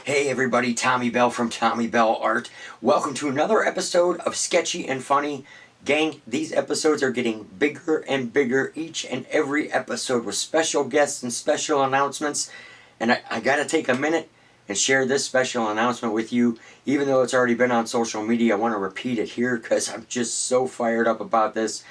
Hey everybody, Tommy Bell from Tommy Bell Art. Welcome to another episode of Sketchy and Funny. Gang, these episodes are getting bigger and bigger each and every episode with special guests and special announcements. And I gotta take a minute and share this special announcement with you. Even though it's already been on social media, I want to repeat it here because I'm just so fired up about this.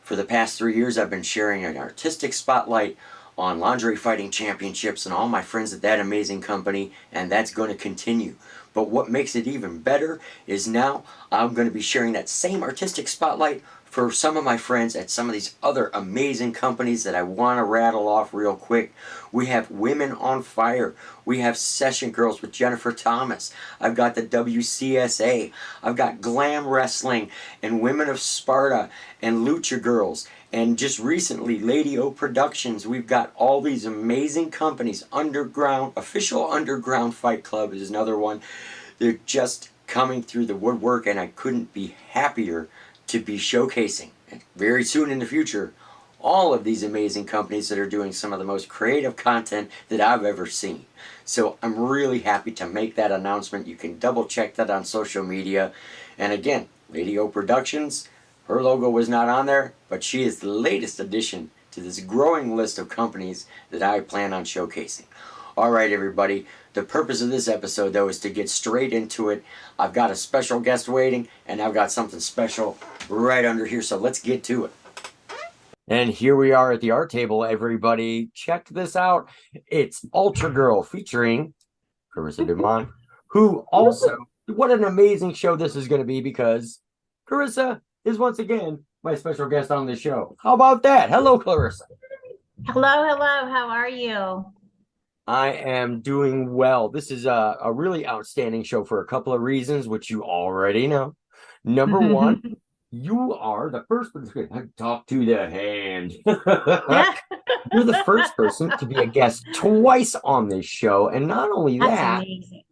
For the past 3 years, I've been sharing an artistic spotlight on lingerie fighting championships and all my friends at that amazing company, and that's going to continue. But what makes it even better is now I'm going to be sharing that same artistic spotlight for some of my friends at some of these other amazing companies that I want to rattle off real quick. We have Women on Fire. We have Session Girls with Jennifer Thomas. I've got the WCSA. I've got Glam Wrestling and Women of Sparta and Lucha Girls. And just recently, Lady O Productions. We've got all these amazing companies. Underground, Official Underground Fight Club is another one. They're just coming through the woodwork, and I couldn't be happier to be showcasing very soon in the future all of these amazing companies that are doing some of the most creative content that I've ever seen. So I'm really happy to make that announcement. You can double check that on social media. And again, Lady O Productions, her logo was not on there, but she is the latest addition to this growing list of companies that I plan on showcasing. Alright everybody, the purpose of this episode though is to get straight into it. I've got a special guest waiting, and I've got something special right under here, so let's get to it. And here we are at the art table, everybody. Check this out. It's Ultragirl featuring Carissa Dumond, who also, what an amazing show this is going to be because Carissa is once again my special guest on this show. How about that? Hello, Carissa. Hello, hello. How are you? I am doing well. This is a really outstanding show for a couple of reasons, which you already know. Number one, you are the first person I talk to the hand. You're the first person to be a guest twice on this show. And not only That's that, amazing.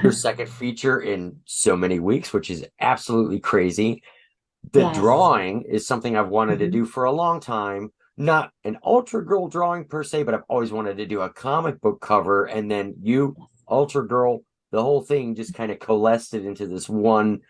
your second feature in so many weeks, which is absolutely crazy. The Yes. drawing is something I've wanted to do for a long time. Not an Ultra Girl drawing per se, but I've always wanted to do a comic book cover. And then you, Ultra Girl, the whole thing just kind of coalesced it into this one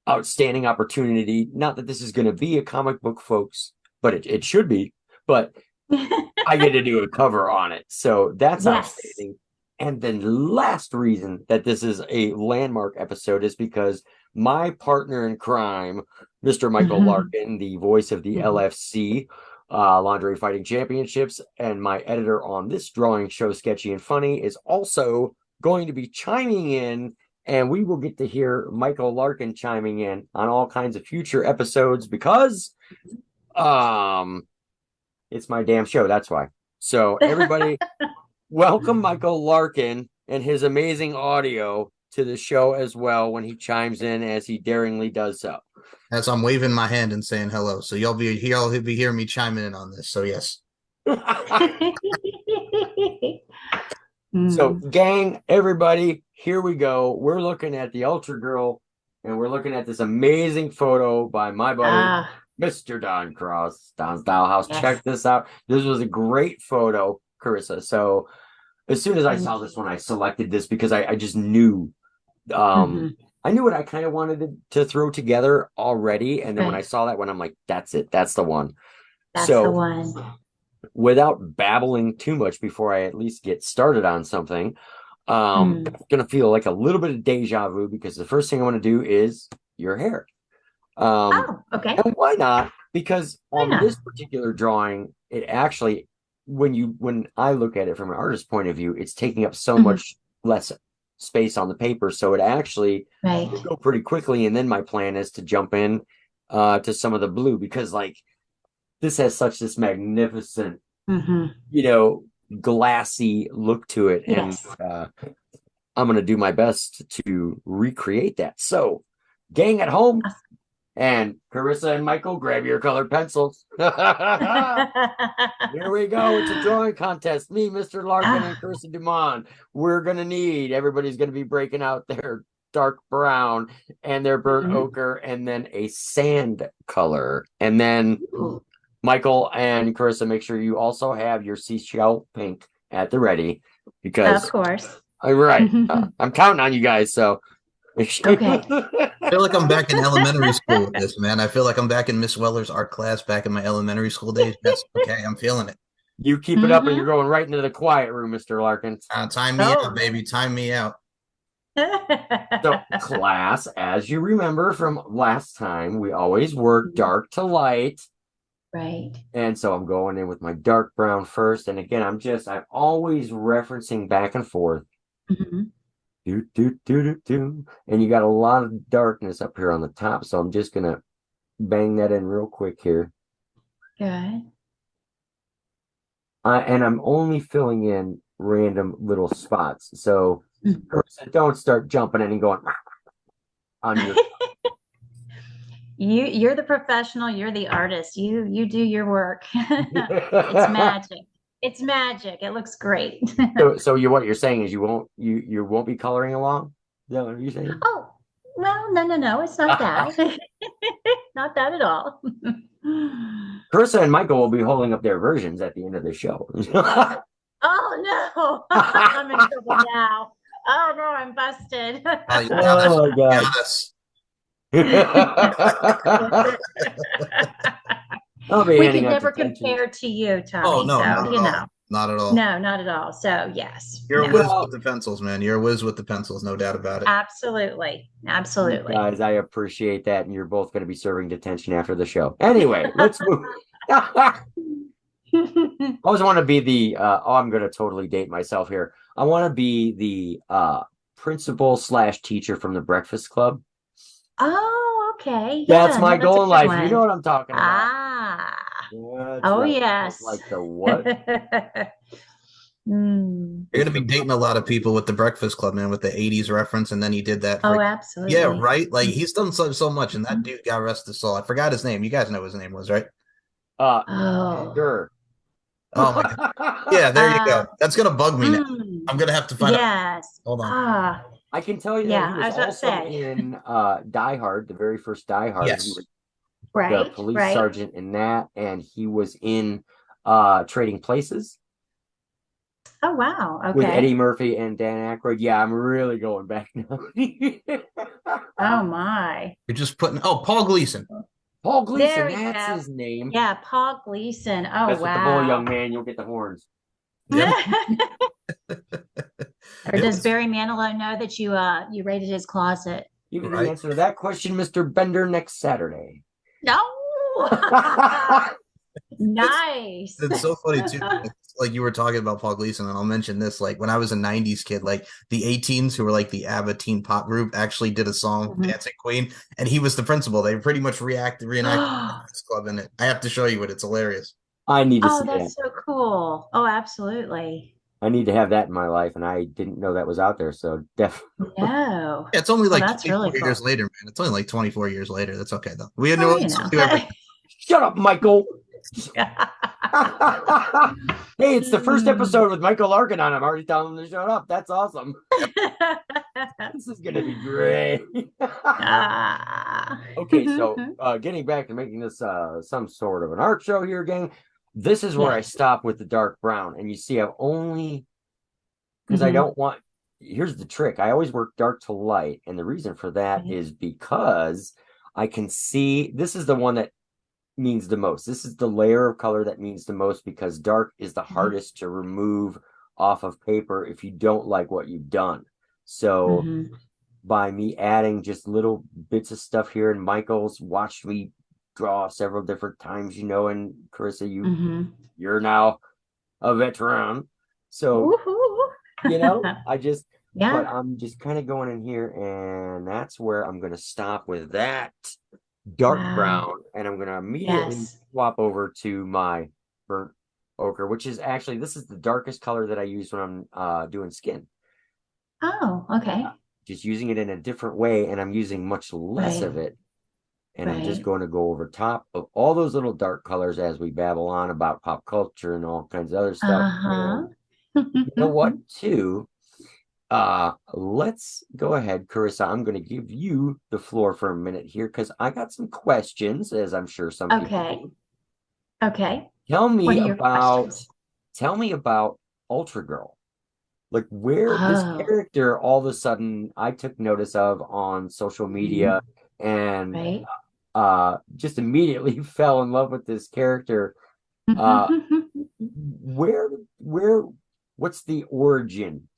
outstanding opportunity. Not that this is going to be a comic book, folks, but it should be. But I get to do a cover on it. So that's Yes. outstanding. And then the last reason that this is a landmark episode is because my partner in crime, Mr. Michael Larkin, the voice of the LFC, Lingerie Fighting Championships, and my editor on this drawing show, Sketchy and Funny, is also going to be chiming in, and we will get to hear Michael Larkin chiming in on all kinds of future episodes because it's my damn show. That's why. So everybody, welcome Michael Larkin and his amazing audio to the show as well when he chimes in as he daringly does so. As I'm waving my hand and saying hello. So y'all be hearing me chiming in on this. So yes. So gang, everybody, here we go. We're looking at the Ultra Girl, and we're looking at this amazing photo by my buddy, Mr. Don Cross, Don Stylehouse. Yes. Check this out. This was a great photo, Carissa. So as soon as I saw this one, I selected this because I just knew I knew what I kind of wanted to throw together already. And then when I saw that one, I'm like, that's it. That's the one. That's so the one. Without babbling too much before I at least get started on something, I'm going to feel like a little bit of deja vu because the first thing I want to do is your hair. Okay. And why not? Because this particular drawing, it actually, when I look at it from an artist's point of view, it's taking up so much less space on the paper, so it actually will go pretty quickly. And then my plan is to jump in to some of the blue because like this has such this magnificent glassy look to it. And I'm going to do my best to recreate that. So gang at home, and Carissa and Michael, grab your colored pencils. Here we go. It's a drawing contest. Me, Mr. Larkin, and Carissa Dumond. We're going to need, everybody's going to be breaking out their dark brown and their burnt ochre and then a sand color. And then Michael and Carissa, make sure you also have your seashell pink at the ready because of course Right. I'm counting on you guys. So. Okay. I feel like I'm back in elementary school with this, man. I feel like I'm back in Miss Weller's art class back in my elementary school days. Yes, okay, I'm feeling it. You keep it up, and you're going right into the quiet room, Mr. Larkin. Time me out, baby. Time me out. So, class, as you remember from last time, we always work dark to light. Right. And so I'm going in with my dark brown first. And again, I'm always referencing back and forth. Do, do, do, do, do. And you got a lot of darkness up here on the top. So I'm just going to bang that in real quick here. Good. And I'm only filling in random little spots. So don't start jumping in and going on your. You're the professional. You're the artist. You do your work. It's magic. It's magic. It looks great. So what you're saying is you won't be coloring along? Is that what you're saying? Oh, well, no. It's not that. Not that at all. Carissa and Michael will be holding up their versions at the end of the show. Oh no. I'm in trouble now. Oh no, I'm busted. Oh my God. We could never compare to you, Tommy. Oh no, so, not at all. No, not at all. So yes. You're a whiz with the pencils, man. You're a whiz with the pencils, no doubt about it. Absolutely. Guys, I appreciate that. And you're both going to be serving detention after the show. Anyway, let's move. I always want to be the I'm going to totally date myself here. I want to be the principal / teacher from the Breakfast Club. Oh, okay. That's my goal in life. You know what I'm talking about. Yes. Like the what? You're gonna be dating a lot of people with the Breakfast Club, man, with the '80s reference, and then he did that. Absolutely. Yeah, right. Like he's done so much, and that dude, God rest his soul. I forgot his name. You guys know what his name was, right? Sure. Oh my God. Yeah, there you go. That's gonna bug me now. I'm gonna have to find out. Yes. Hold on. I can tell you that he was also in Die Hard, the very first Die Hard. Yes. He was the police sergeant in that, and he was in Trading Places. Oh wow! Okay. With Eddie Murphy and Dan Aykroyd. Yeah, I'm really going back now. Oh my! You're just putting. Oh, Paul Gleason. Paul Gleason. That's his name. Yeah, Paul Gleason. Oh That's with the bull, young man. You'll get the horns. Yeah. Or does Barry Manilow know that you raided his closet? You get the answer to that question, Mr. Bender, next Saturday. No. Nice. It's so funny too. It's like you were talking about Paul Gleason, and I'll mention this. Like when I was a '90s kid, like the A-Teens, who were like the ABBA teen pop group, actually did a song, "Dancing Queen," and he was the principal. They pretty much reenacted this club in it. I have to show you it. It's hilarious. I need to see that. Oh, that's so cool. Oh, absolutely. I need to have that in my life, and I didn't know that was out there. So definitely. No. Yeah, it's only like that's 24 really years cool. later, man. It's only like 24 years later. That's okay though. We had no. Shut up, Michael. Hey, it's the first episode with Michael Larkin on. I'm already telling him to shut up. That's awesome. This is gonna be great. Okay, so getting back to making this some sort of an art show here, gang. This is where I stop with the dark brown, and you see I've only because I don't want. Here's the trick: I always work dark to light, and the reason for that is because I can see this is the one that means the most. This is the layer of color that means the most because dark is the hardest to remove off of paper if you don't like what you've done. So by me adding just little bits of stuff here, and Michael's watched me draw several different times, and Carissa, you're now a veteran. So I just but I'm just kind of going in here, and that's where I'm going to stop with that dark brown, and I'm going to immediately swap over to my burnt ochre, which is actually, this is the darkest color that I use when I'm doing skin. Oh, okay. Just using it in a different way, and I'm using much less of it. And I'm just going to go over top of all those little dark colors as we babble on about pop culture and all kinds of other stuff. And you know what, too? Let's go ahead, Carissa. I'm going to give you the floor for a minute here because I got some questions, as I'm sure some people do. Okay. Tell me about Ultragirl. Like where this Oh, character all of a sudden I took notice of on social media mhm, and right. just immediately fell in love with this character. Uh where where what's the origin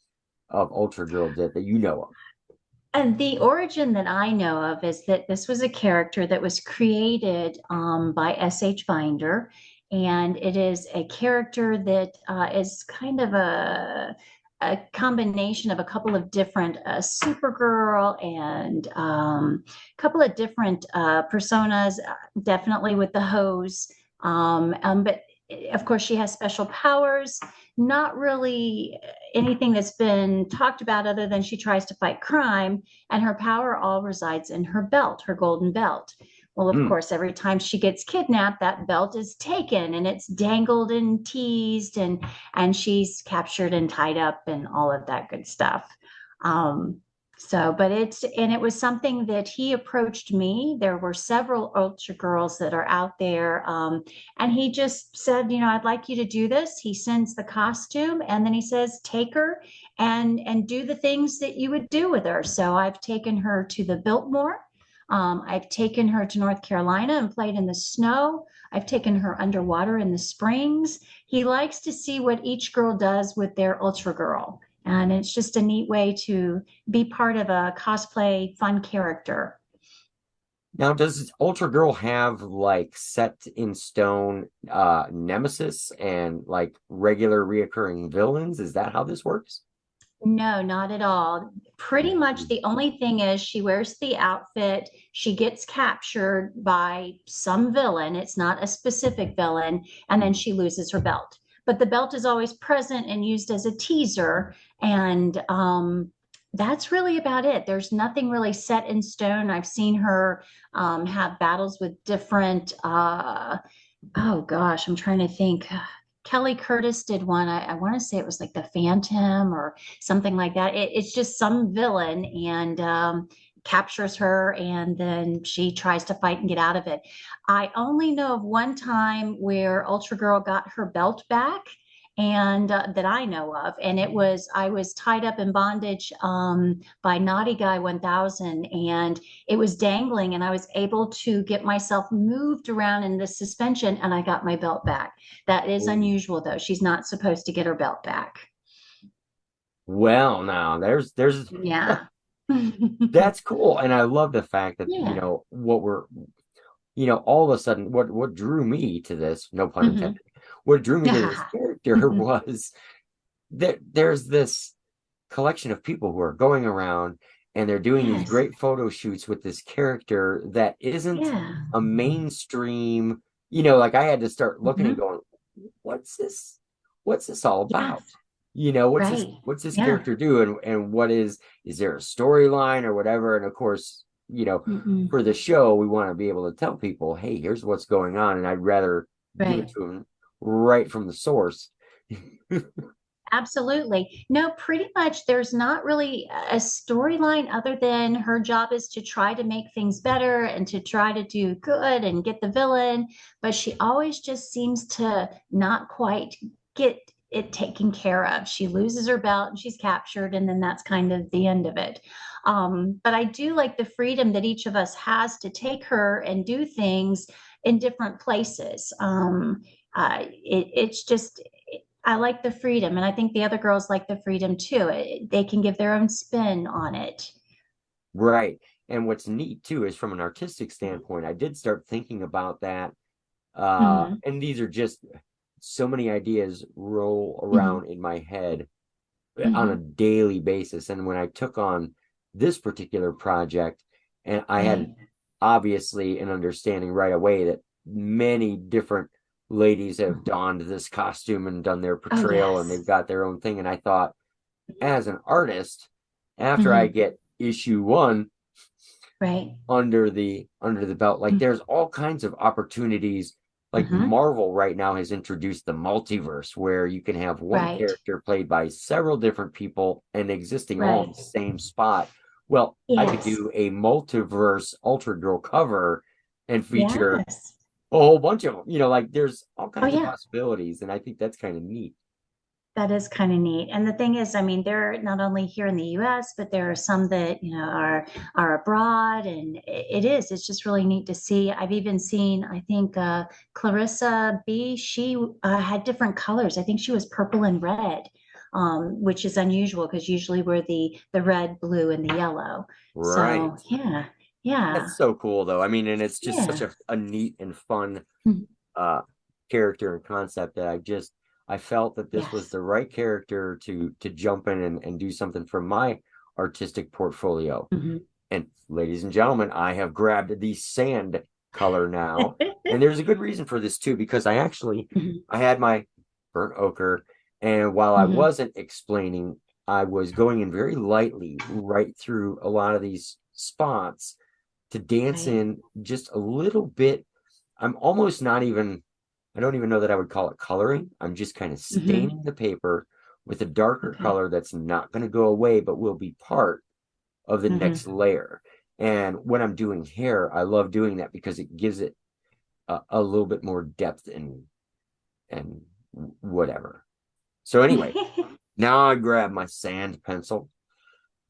of Ultra Girl that you know of? And the origin that I know of is that this was a character that was created by S.H. Binder, and it is a character that is kind of a combination of a couple of different Supergirl and a couple of different personas, definitely with the hose. But of course, she has special powers. Not really anything that's been talked about other than she tries to fight crime, and her power all resides in her belt, her golden belt. Well, of Mm. course, every time she gets kidnapped, that belt is taken and it's dangled and teased, and she's captured and tied up and all of that good stuff. Um, but it was something that he approached me. There were several Ultra girls that are out there, and he just said, I'd like you to do this. He sends the costume, and then he says, take her and do the things that you would do with her. So I've taken her to the Biltmore. I've taken her to North Carolina and played in the snow. I've taken her underwater in the springs. He likes to see what each girl does with their Ultra Girl. And it's just a neat way to be part of a cosplay fun character. Now, does Ultra Girl have like set in stone nemesis and like regular reoccurring villains? Is that how this works? No, not at all. Pretty much Mhm. the only thing is she wears the outfit, she gets captured by some villain. It's not a specific villain, and then she loses her belt. But the belt is always present and used as a teaser. And that's really about it. There's nothing really set in stone. I've seen her have battles with different oh gosh, I'm trying to think. Kelly Curtis did one. I want to say it was like the Phantom or something like that. It's just some villain and captures her, and then she tries to fight and get out of it. I only know of one time where Ultra Girl got her belt back, and that I know of, and I was tied up in bondage by Naughty Guy 1000, and it was dangling, and I was able to get myself moved around in the suspension, and I got my belt back. That is Oh. unusual, though. She's not supposed to get her belt back. Well, now there's Yeah. that's cool, and I love the fact that Yeah. what we're all of a sudden what drew me to this, no pun Hmm. intended, what drew me to this character was that there's this collection of people who are going around and they're doing these Yes. great photo shoots with this character that isn't Yeah. a mainstream, like I had to start looking and Hmm. going, what's this? What's this all about? Yes. Right. What's this Yeah. character do? And what is there a storyline or whatever? And of course, Hmm. for the show, we want to be able to tell people, hey, here's what's going on. And I'd rather give it Right. to them right from the source. Absolutely. No, pretty much there's not really a storyline other than her job is to try to make things better and to try to do good and get the villain, but she always just seems to not quite get it taken care of. She loses her belt and she's captured, and then that's kind of the end of it. But I do like the freedom that each of us has to take her and do things in different places. It's just I like the freedom, and I think the other girls like the freedom too. They can give their own spin on it. Right. And what's neat too is from an artistic standpoint, I did start thinking about that. Hmm. And these are just so many ideas roll Hmm. around in my head on a Hmm. daily basis. And when I took on this particular project, and I had Right. obviously an understanding right away that many different ladies have donned this costume and done their Oh, portrayal and yes. they've got their own thing. And I thought, as an artist, after I Hmm. get issue one Right. under the belt, like there's all kinds of opportunities. Like Hmm. Marvel right now has introduced the multiverse where you can have one Right. character played by several different people and existing all in Right. the same spot. Well, I could Yes. do a multiverse Ultra Girl cover and feature Yes. a whole bunch of them. Like there's all Oh, kinds of yeah. possibilities, and I think that's kind of neat. That is kind of neat. And the thing is, I mean, they're not only here in the US, but there are some that, are abroad, and it's just really neat to see. I've even seen, I think Clarissa B, she had different colors. I think she was purple and red. Which is unusual because usually we're the red, blue, and the yellow. Right. So yeah, yeah, That's so cool though. I mean, and it's just such yeah. a neat and fun Mhm. uh character and concept that I felt that this was Yes. the right character to jump in and do something for my artistic portfolio. Mhm. And ladies and gentlemen, I have grabbed the sand color now. And there's a good reason for this too, because Mhm. I had my burnt ochre, and while I Mhm. wasn't explaining, I was going in very lightly right through a lot of these spots to dance Right. in just a little bit. I'm almost not even, I don't even know that I would call it coloring. I'm just kind of Mhm. staining the paper with a darker Okay. color that's not going to go away, but will be part of the Mhm. next layer. And when I'm doing hair, I love doing that because it gives it a little bit more depth and whatever. So anyway, now I grab my sand pencil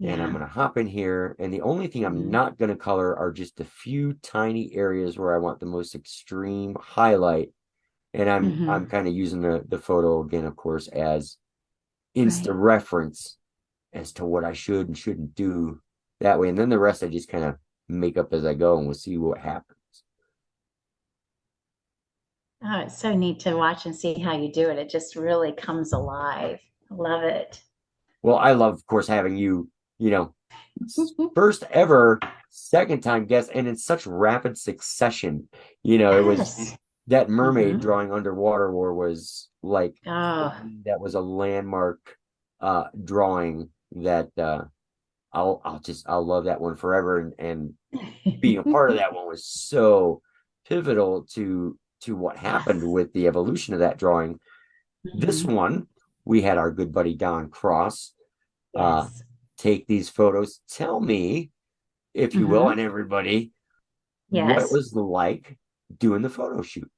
and I'm Yeah. going to hop in here. And the only thing I'm Mhm. not going to color are just a few tiny areas where I want the most extreme highlight. And I'm Mhm. kind of using the photo again, of course, as insta Right. reference as to what I should and shouldn't do that way. And then the rest I just kind of make up as I go, and we'll see what happens. Oh, it's so neat to watch and see how you do it. It just really comes alive. I love it. Well, I love, of course, having you, you know, first ever, second time guest, and in such rapid succession. It was Yes. that mermaid Hmm. drawing underwater war was like Oh, that was a landmark drawing that I'll love that one forever, and being a part of that one was so pivotal to what happened yes. with the evolution of that drawing. This Hmm. one, we had our good buddy Don Cross uh, Yes. take these photos. Tell me, if you will, and Hmm. everybody, what it Yes. was like doing the photo shoot.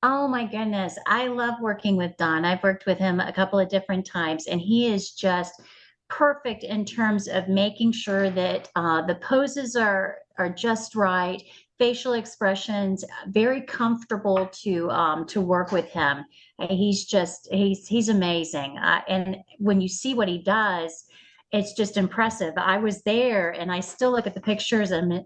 Oh my goodness. I love working with Don. I've worked with him a couple of different times, and he is just perfect in terms of making sure that the poses are just right, facial expressions, very comfortable to work with him. He's amazing. And when you see what he does, it's just impressive. I was there, and I still look at the pictures and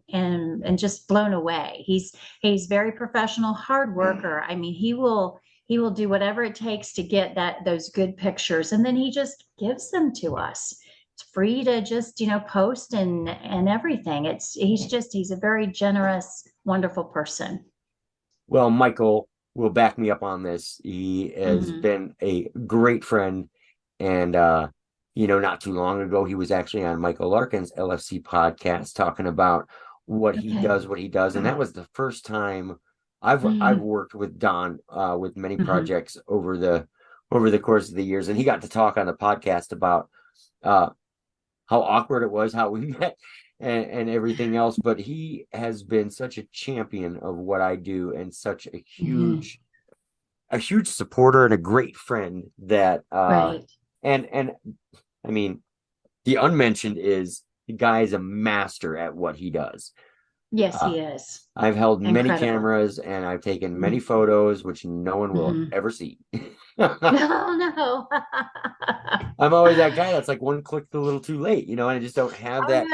just blown away. He's very professional, hard worker. I mean, he will do whatever it takes to get those good pictures, and then he just gives them to us. It's free to just, post and everything. He's a very generous, wonderful person. Well, Michael will back me up on this. He has Hmm. been a great friend. And, not too long ago, he was actually on Michael Larkin's LFC podcast talking about Okay. what he does. And that was the first time I've Hmm. worked with Don with many Hmm. projects over the course of the years. And he got to talk on the podcast about uh, how awkward it was, how we met, and everything else. But he has been such a champion of what I do and such Hmm. a huge supporter and a great friend that Right. and I mean, the unmentioned is the guy is a master at what he does. Yes, Uh, he is. I've held many Incredible. cameras and I've taken many photos, which no one will Hmm. ever see. I'm No, no. always that guy that's like one click a little too late, and I just don't have Oh that.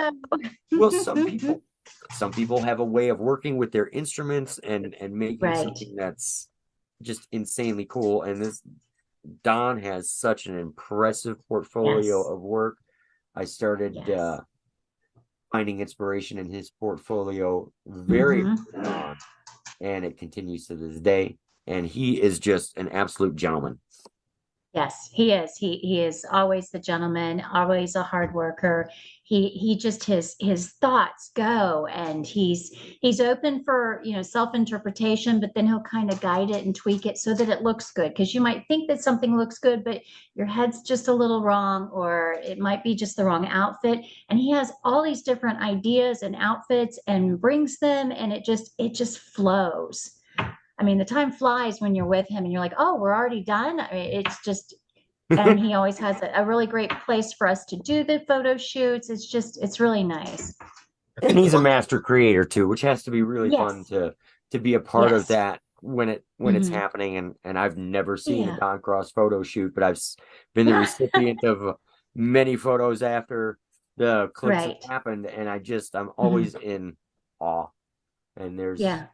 Well, no. some people have a way of working with their instruments and making Right. something that's just insanely cool. And this Don has such an impressive portfolio Yes. of work. I started Yes. finding inspiration in his portfolio very Hmm. early on, and it continues to this day. And he is just an absolute gentleman. Yes, he is. He is always the gentleman, always a hard worker. He just his thoughts go, and he's open for, self-interpretation, but then he'll kind of guide it and tweak it so that it looks good. Because you might think that something looks good, but your head's just a little wrong, or it might be just the wrong outfit. And he has all these different ideas and outfits and brings them, and it just flows. I mean, the time flies when you're with him and you're like, oh, we're already done. I mean, it's just, And he always has a really great place for us to do the photo shoots. It's really nice. I And think he's a one master creator too, which has to be really fun Yes. to be a part of Yes. that when it's Hmm. happening. And I've never seen a Yeah. Don Cross photo shoot, but been the recipient of many photos after the clicks have Right. happened, and I'm Hmm. always in awe. And there's, Yeah.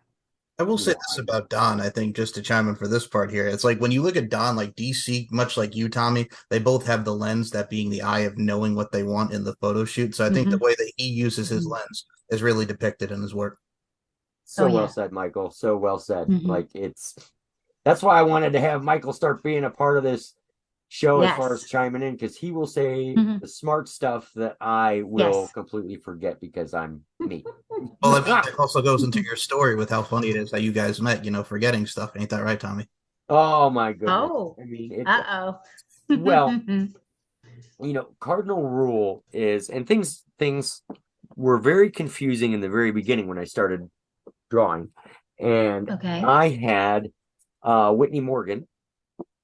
I will you say know, this I about Don, I think, just to chime in for this part here. It's like when you look at Don, like DC, much like you, Tommy, they both have the lens, that being the eye of knowing what they want in the photo shoot. So I think the Hmm. way that he uses his Hmm. lens is really depicted in his work. Oh so well yeah. said, Michael. So well said. Hmm. Like that's why I wanted to have Michael start being a part of this show as far as Yes. chiming in, because he will say Hmm. the smart stuff that I will Yes. completely forget because I'm me. Well, I mean, that also goes into your story with how funny it is that you guys met, forgetting stuff. Ain't that right, Tommy? Oh my goodness. Oh. I mean, it, Uh-oh. well, cardinal rule is, and things were very confusing in the very beginning when I started drawing. And Okay. I had Whitney Morgan,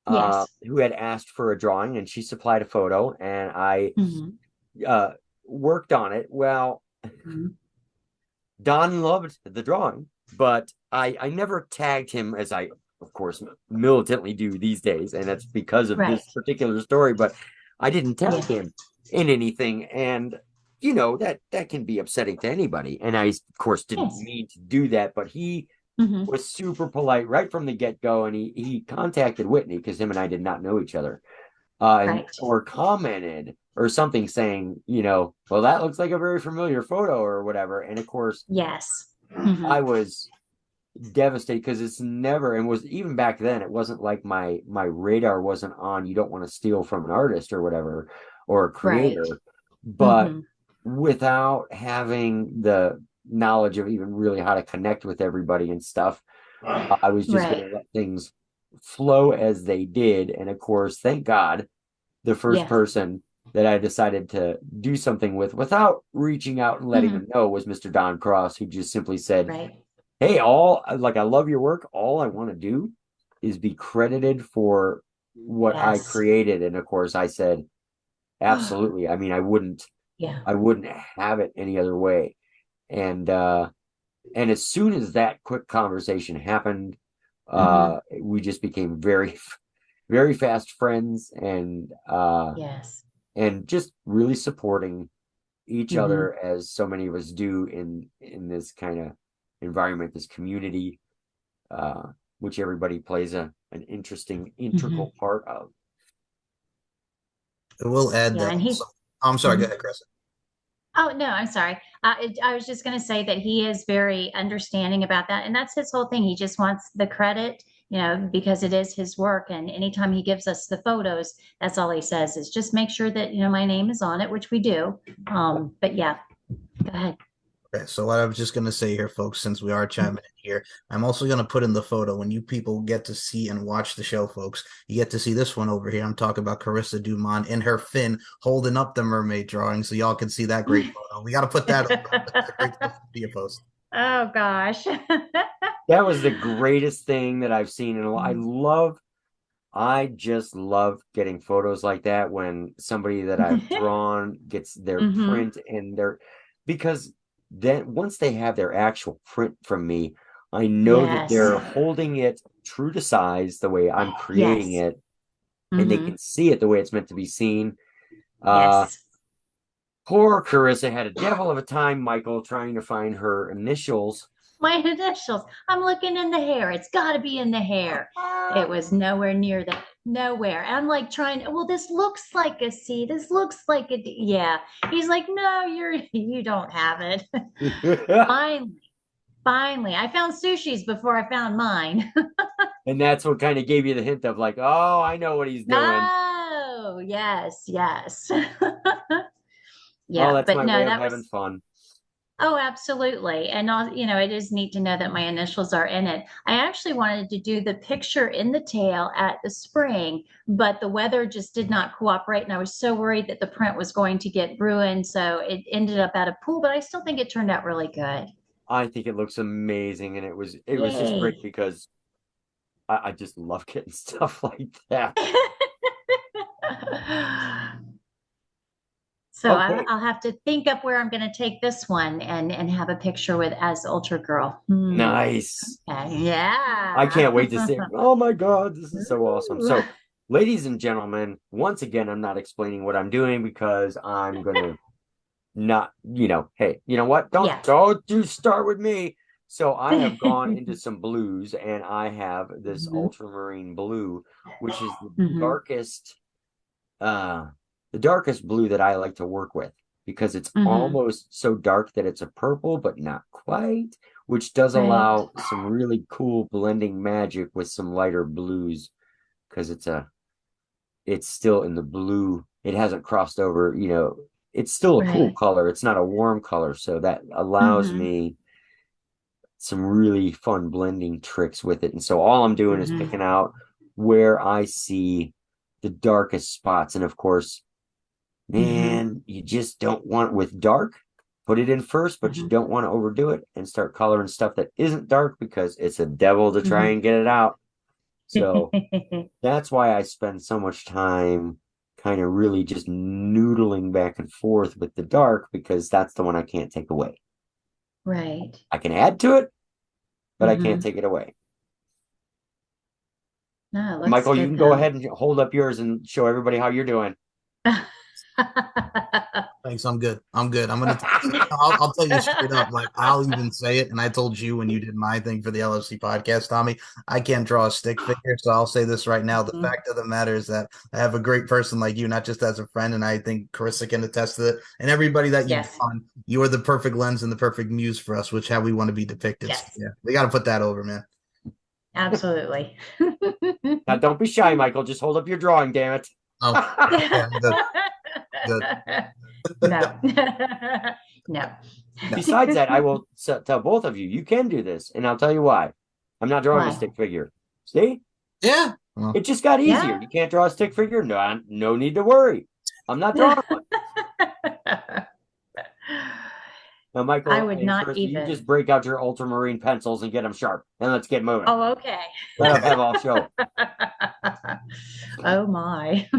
Yes. who had asked for a drawing, and she supplied a photo, and I Hmm. uh, worked on it. Well, Don loved the drawing, but I never tagged him, as I, of course, militantly do these days, and that's because of Right. this particular story. But I didn't tag Yeah. him in anything, and that can be upsetting to anybody. And I, of course, didn't Yes. mean to do that, but he Hmm. was super polite right from the get go, and he contacted Whitney because him and I did not know each other, and Right. or commented or something saying, well, that looks like a very familiar photo or whatever. And of course, Yes. Hmm. I was devastated because it's never, and was even back then, it wasn't like my radar wasn't on. You don't want to steal from an artist or whatever, or a Right. creator, but Hmm. without having the knowledge of even really how to connect with everybody and stuff, I was just going Right. to let things flow as they did. And of course, thank God, the first Yes. person that I decided to do something with without reaching out and letting Hmm. them know was Mr. Don Cross, who just simply said, Right. hey, I love your work. All I want to do is be credited for what I Yes. created. And of course, I said, absolutely. I mean, Yeah. I wouldn't have it any other way. And as soon as that quick conversation happened, Hmm. we just became very, very fast friends, Yes. and just really supporting each Hmm. other as so many of us do in this kind of environment, this community, uh, which everybody plays an interesting Hmm. integral part of. I will add Yeah. that And also. he's, I'm sorry, go mhm. ahead, Chris. Oh, no, I'm sorry. I was just going to say that he is very understanding about that. And that's his whole thing. He just wants the credit, because it is his work. And anytime he gives us the photos, that's all he says is just make sure that, my name is on it, which we do. But yeah, go ahead. Okay, so what I was just gonna say here, folks, since we are chiming in here, I'm also gonna put in the photo when you people get to see and watch the show, folks. You get to see this one over here. I'm talking about Carissa Dumond in her fin holding up the mermaid drawing, so y'all can see that great photo. We got to put that up. That's a great social media post. Oh gosh. That was the greatest thing that I've seen, and I just love getting photos like that when somebody that I've drawn gets their Hmm. print and because then once they have their actual print from me, I know that Yes. they're holding it true to size the way I'm creating Yes. it, and they Hmm. can see it the way it's meant to be seen. Uh, Yes. Poor Carissa had a devil of a time, Michael, trying to find her initials. My initials. I'm looking in the hair. It's got to be in the hair. It was nowhere near that. Nowhere. I'm like trying, well, this looks like a C. This looks like a D. Yeah. He's like, no, you don't have it. Finally, finally. I found sushi's before I found mine. And that's what kind of gave you the hint of like, oh, I know what he's doing. No, yes, yes. Oh, Yeah, that's but my no, way of that having was, fun. oh, absolutely. And all, it is neat to know that my initials are in it. I actually wanted to do the picture in the tail at the spring, but the weather just did not cooperate. And I was so worried that the print was going to get ruined. So it ended up at a pool, but I still think it turned out really good. I think it looks amazing, and it was just Yay. great because I just love getting stuff like that. So Okay. I'll have to think up where I'm going to take this one and have a picture with as Ultra Girl. Nice. Okay. I Yeah. can't wait to see it. Oh my God, this is so awesome. Ooh. So, ladies and gentlemen, once again, I'm not explaining what I'm doing because I'm gonna not, hey, you know what? Yeah. Don't you start with me. So I have gone into some blues and I have this Mhm. ultramarine blue, which is Mhm. uh the darkest blue that I like to work with because it's Mhm. almost so dark that it's a purple, but not quite, which does Right. allow some really cool blending magic with some lighter blues because it's still in the blue. It hasn't crossed over, it's still a cool Right. color. It's not a warm color, so that allows Mhm. me some really fun blending tricks with it. And so all I'm doing is Mhm. picking out where I see the darkest spots. And of course, Mhm. man, you just don't want with dark, put it in first, but you Mhm. don't want to overdo it and start coloring stuff that isn't dark because it's a devil to try Mhm. and get it out. So that's why I spend so much time kind of really just noodling back and forth with the dark because that's the one I can't take away. Right. I can add to it, but I can't Mhm. take it away. No, it looks Michael, you good can go though. ahead and hold up yours and show everybody how you're doing. Thanks. I'm good. I'm good. I'll tell you straight up. Like I'll even say it. And I told you when you did my thing for the LFC podcast, Tommy, I can't draw a stick figure. So I'll say this right now. The Mhm. fact of the matter is that I have a great person like you, not just as a friend. And I think Carissa can attest to it. And everybody that you've Yes. on, you are the perfect lens and the perfect muse for us, which how we want to be depicted. So, Yes. yeah, we got to put that over, man. Absolutely. Now, don't be shy, Michael. Just hold up your drawing, damn it. Oh, okay, I'm good. Good. No. No. No. Besides that, I will tell both of you, you can do this. And I'll tell you why. I'm not drawing a Why? stick figure. See? Yeah. Well, It just got easier. Yeah. You can't draw a stick figure? No need to worry. I'm not drawing one. Now, I Michael would and not Chris, you just even. break out your ultramarine pencils and get them sharp. And let's get moving. Oh, okay. Let us okay. have all show. Oh my.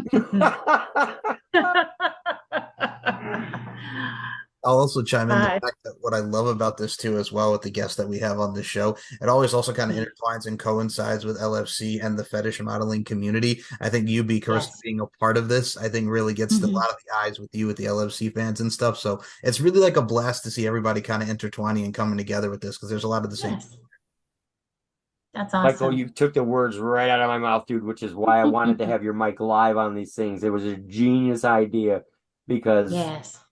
I'll also chime in the But fact that what I love about this too, as well, with the guests that we have on this show, it always also kind of mhm, intertwines and coincides with LFC and the fetish modeling community. I think you, Carissa, yes. being a part of this, I think really gets a Mhm. lot of the eyes with you, with the LFC fans and stuff. So it's really like a blast to see everybody kind of intertwining and coming together with this because there's a lot of the same. Yes. That's Michael, awesome. you took the words right out of my mouth, dude, which is why I wanted to have your mic live on these things. It was a genius idea because Yes.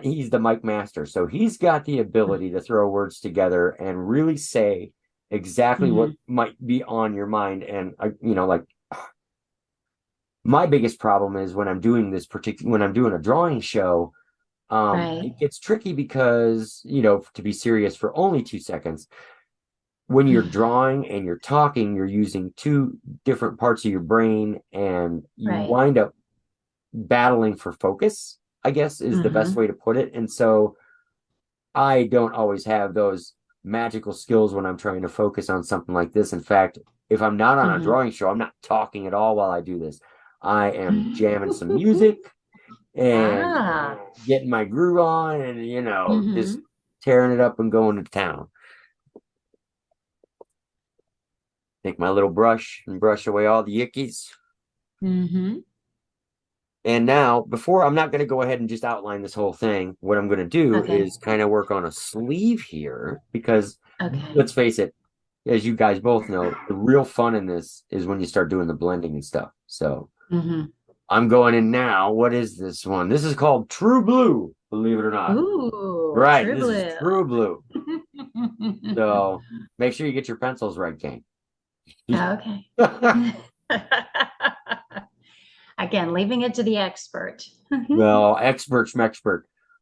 he's the mic master. So he's got the ability to throw words together and really say exactly what Mhm. might be on your mind. And, like my biggest problem is when I'm doing a drawing show, Right. it gets tricky because, to be serious for only 2 seconds, when you're Mhm. drawing and you're talking, you're using two different parts of your brain and you Right. wind up battling for focus, I guess is the best Mhm. way to put it. And so I don't always have those magical skills when I'm trying to focus on something like this. In fact, if I'm not on a Mhm. drawing show, I'm not talking at all while I do this. I am jamming some music and Ah. getting my groove on and, just Mhm. tearing it up and going to town. Take my little brush and brush away all the yickies. Mhm. And now, before I'm not going to go ahead and just outline this whole thing, what I'm going to do Okay. is kind of work on a sleeve here because Okay. let's face it, as you guys both know, the real fun in this is when you start doing the blending and stuff. So Mhm. I'm going in now. What is this one? This is called True Blue, believe it or not. Ooh, Right, true this is blue. True Blue. So make sure you get your pencils right, gang. Okay. Again, leaving it to the expert. Well, expert.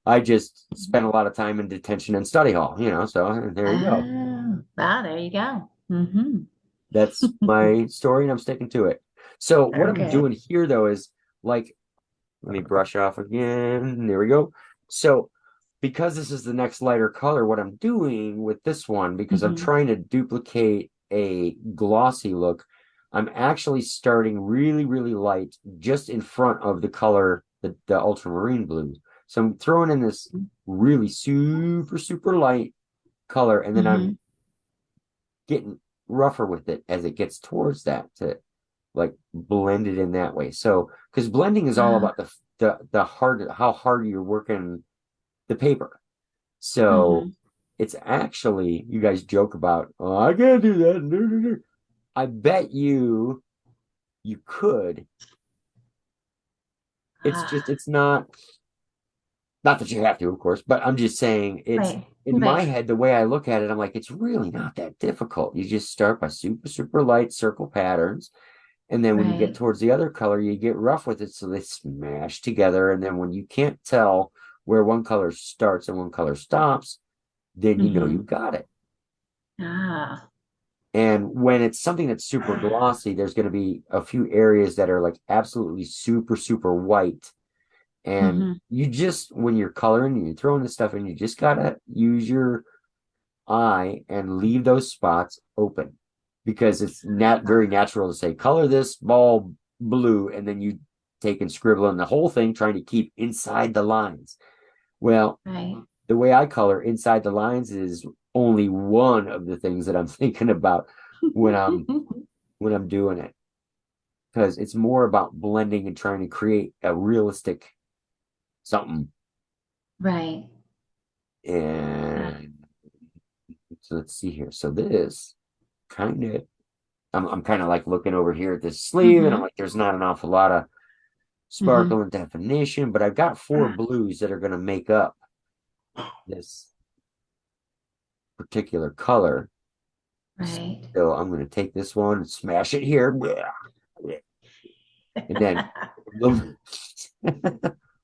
I just spent a lot of time in detention and study hall, so there you go. Oh, ah, there you go. Hmm. That's my story and I'm sticking to it. So what I'm Okay. doing here though is like, let me brush off again. There we go. So because this is the next lighter color, what I'm doing with this one, because I'm Hmm. trying to duplicate a glossy look, I'm actually starting really, really light just in front of the color, the ultramarine blue. So I'm throwing in this really super, super light color, and then I'm getting rougher with it as it gets towards that to like blend it in that way. So because blending is all about the hard, how hard you're working the paper. So it's actually, you guys joke about, oh, I can't do that. I bet you could. It's just, it's not that you have to, of course, but I'm just saying it's Right. in my head, the way I look at it, I'm like, it's really not that difficult. You just start by super, super light circle patterns. And then when you get towards the other color, you get rough with it. So they smash together. And then when you can't tell where one color starts and one color stops, then you know you've got it. Ah. And when it's something that's super glossy, there's going to be a few areas that are like absolutely super, super white. And you just, when you're coloring and you're throwing this stuff in, you just got to use your eye and leave those spots open, because it's not very natural to say, color this ball blue, and then you take and scribble in the whole thing trying to keep inside the lines. Well, the way I color inside the lines is only one of the things that I'm thinking about when I'm doing it, because it's more about blending and trying to create a realistic something. Right. And so let's see here. So this kind of, I'm kind of like looking over here at this sleeve, and I'm like, there's not an awful lot of sparkle and definition, but I've got 4 blues that are going to make up this particular color. Right. So I'm going to take this one and smash it here. And then,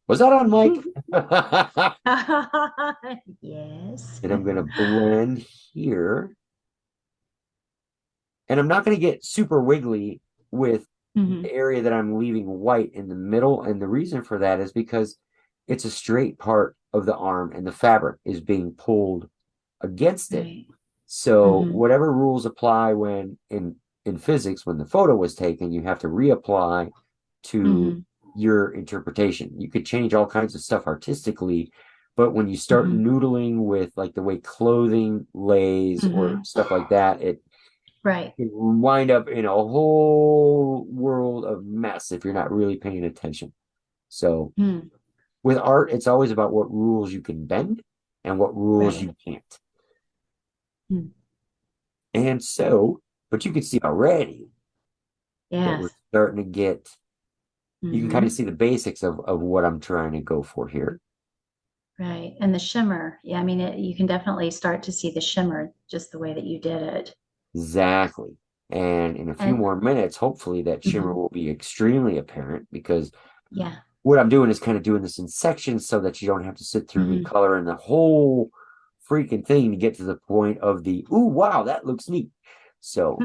was that on mic? Yes. And I'm going to blend here. And I'm not going to get super wiggly with the area that I'm leaving white in the middle. And the reason for that is because it's a straight part of the arm and the fabric is being pulled against it. So whatever rules apply when in physics, when the photo was taken, you have to reapply to your interpretation. You could change all kinds of stuff artistically, but when you start noodling with like the way clothing lays or stuff like that, it can wind up in a whole world of mess if you're not really paying attention. So with art, it's always about what rules you can bend and what rules you can't. And so, but you can see already that we're starting to get, you can kind of see the basics of what I'm trying to go for here. Right. And the shimmer. Yeah, I mean, you can definitely start to see the shimmer just the way that you did it. Exactly. And in a few more minutes, hopefully that shimmer will be extremely apparent, because what I'm doing is kind of doing this in sections so that you don't have to sit through me coloring the whole freaking thing to get to the point of the, ooh, wow, that looks neat. So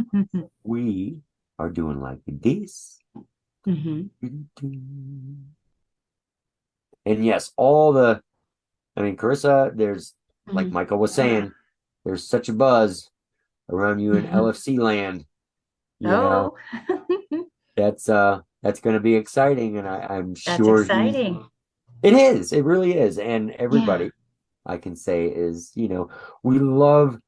we are doing like this. And yes, I mean, Carissa, there's, like Michael was saying, there's such a buzz around you in LFC land. You know, that's going to be exciting, and I'm sure exciting. It is. It really is. And everybody, I can say, is, we love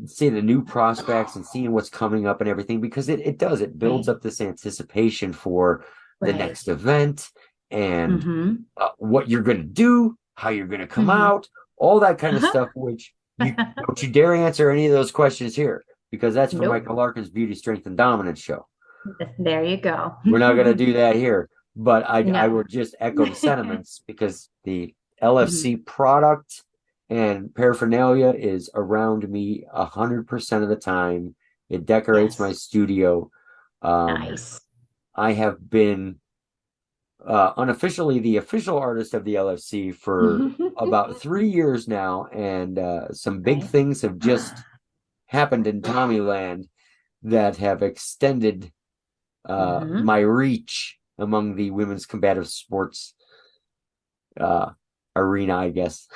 seeing the new prospects and seeing what's coming up and everything, because it does. It builds up this anticipation for the next event and what you're going to do, how you're going to come out, all that kind of stuff, which don't you dare answer any of those questions here, because that's for Michael Larkin's Beauty, Strength, and Dominance show. There you go. We're not going to do that here. But I would just echo the sentiments, because the LFC product and paraphernalia is around me 100% of the time. It decorates my studio. Nice. I have been unofficially the official artist of the LFC for about 3 years now, and some big things have just happened in Tommyland that have extended my reach among the women's combative sports arena, I guess.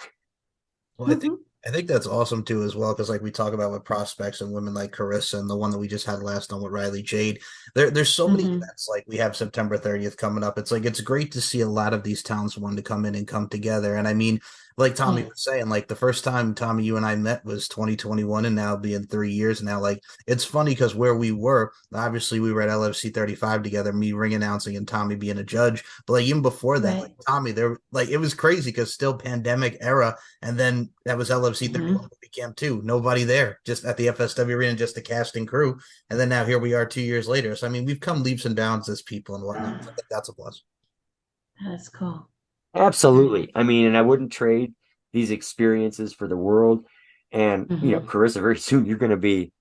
Well, I think I think that's awesome too, as well, because like we talk about with prospects and women like Carissa and the one that we just had last on with Riley Jade. There's so many Hmm. events, like we have September 30th coming up. It's like it's great to see a lot of these towns wanting to come in and come together. And I mean, like Tommy Yeah, was saying, like the first time Tommy, you and I met was 2021, and now being 3 years now. Like it's funny because where we were, obviously we were at LFC 35 together, me ring announcing and Tommy being a judge. But like even before that, like right. Tommy, there like it was crazy because still pandemic era, and then that was LFC Hmm. 31 movie camp too. Nobody there, just at the FSW arena, just the cast and crew. And then now here we are 2 years later. So I mean, we've come leaps and bounds as people and whatnot. So I think that's a plus. That's cool. Absolutely. I mean, and I wouldn't trade these experiences for the world. And, Hmm. Carissa, very soon you're going to be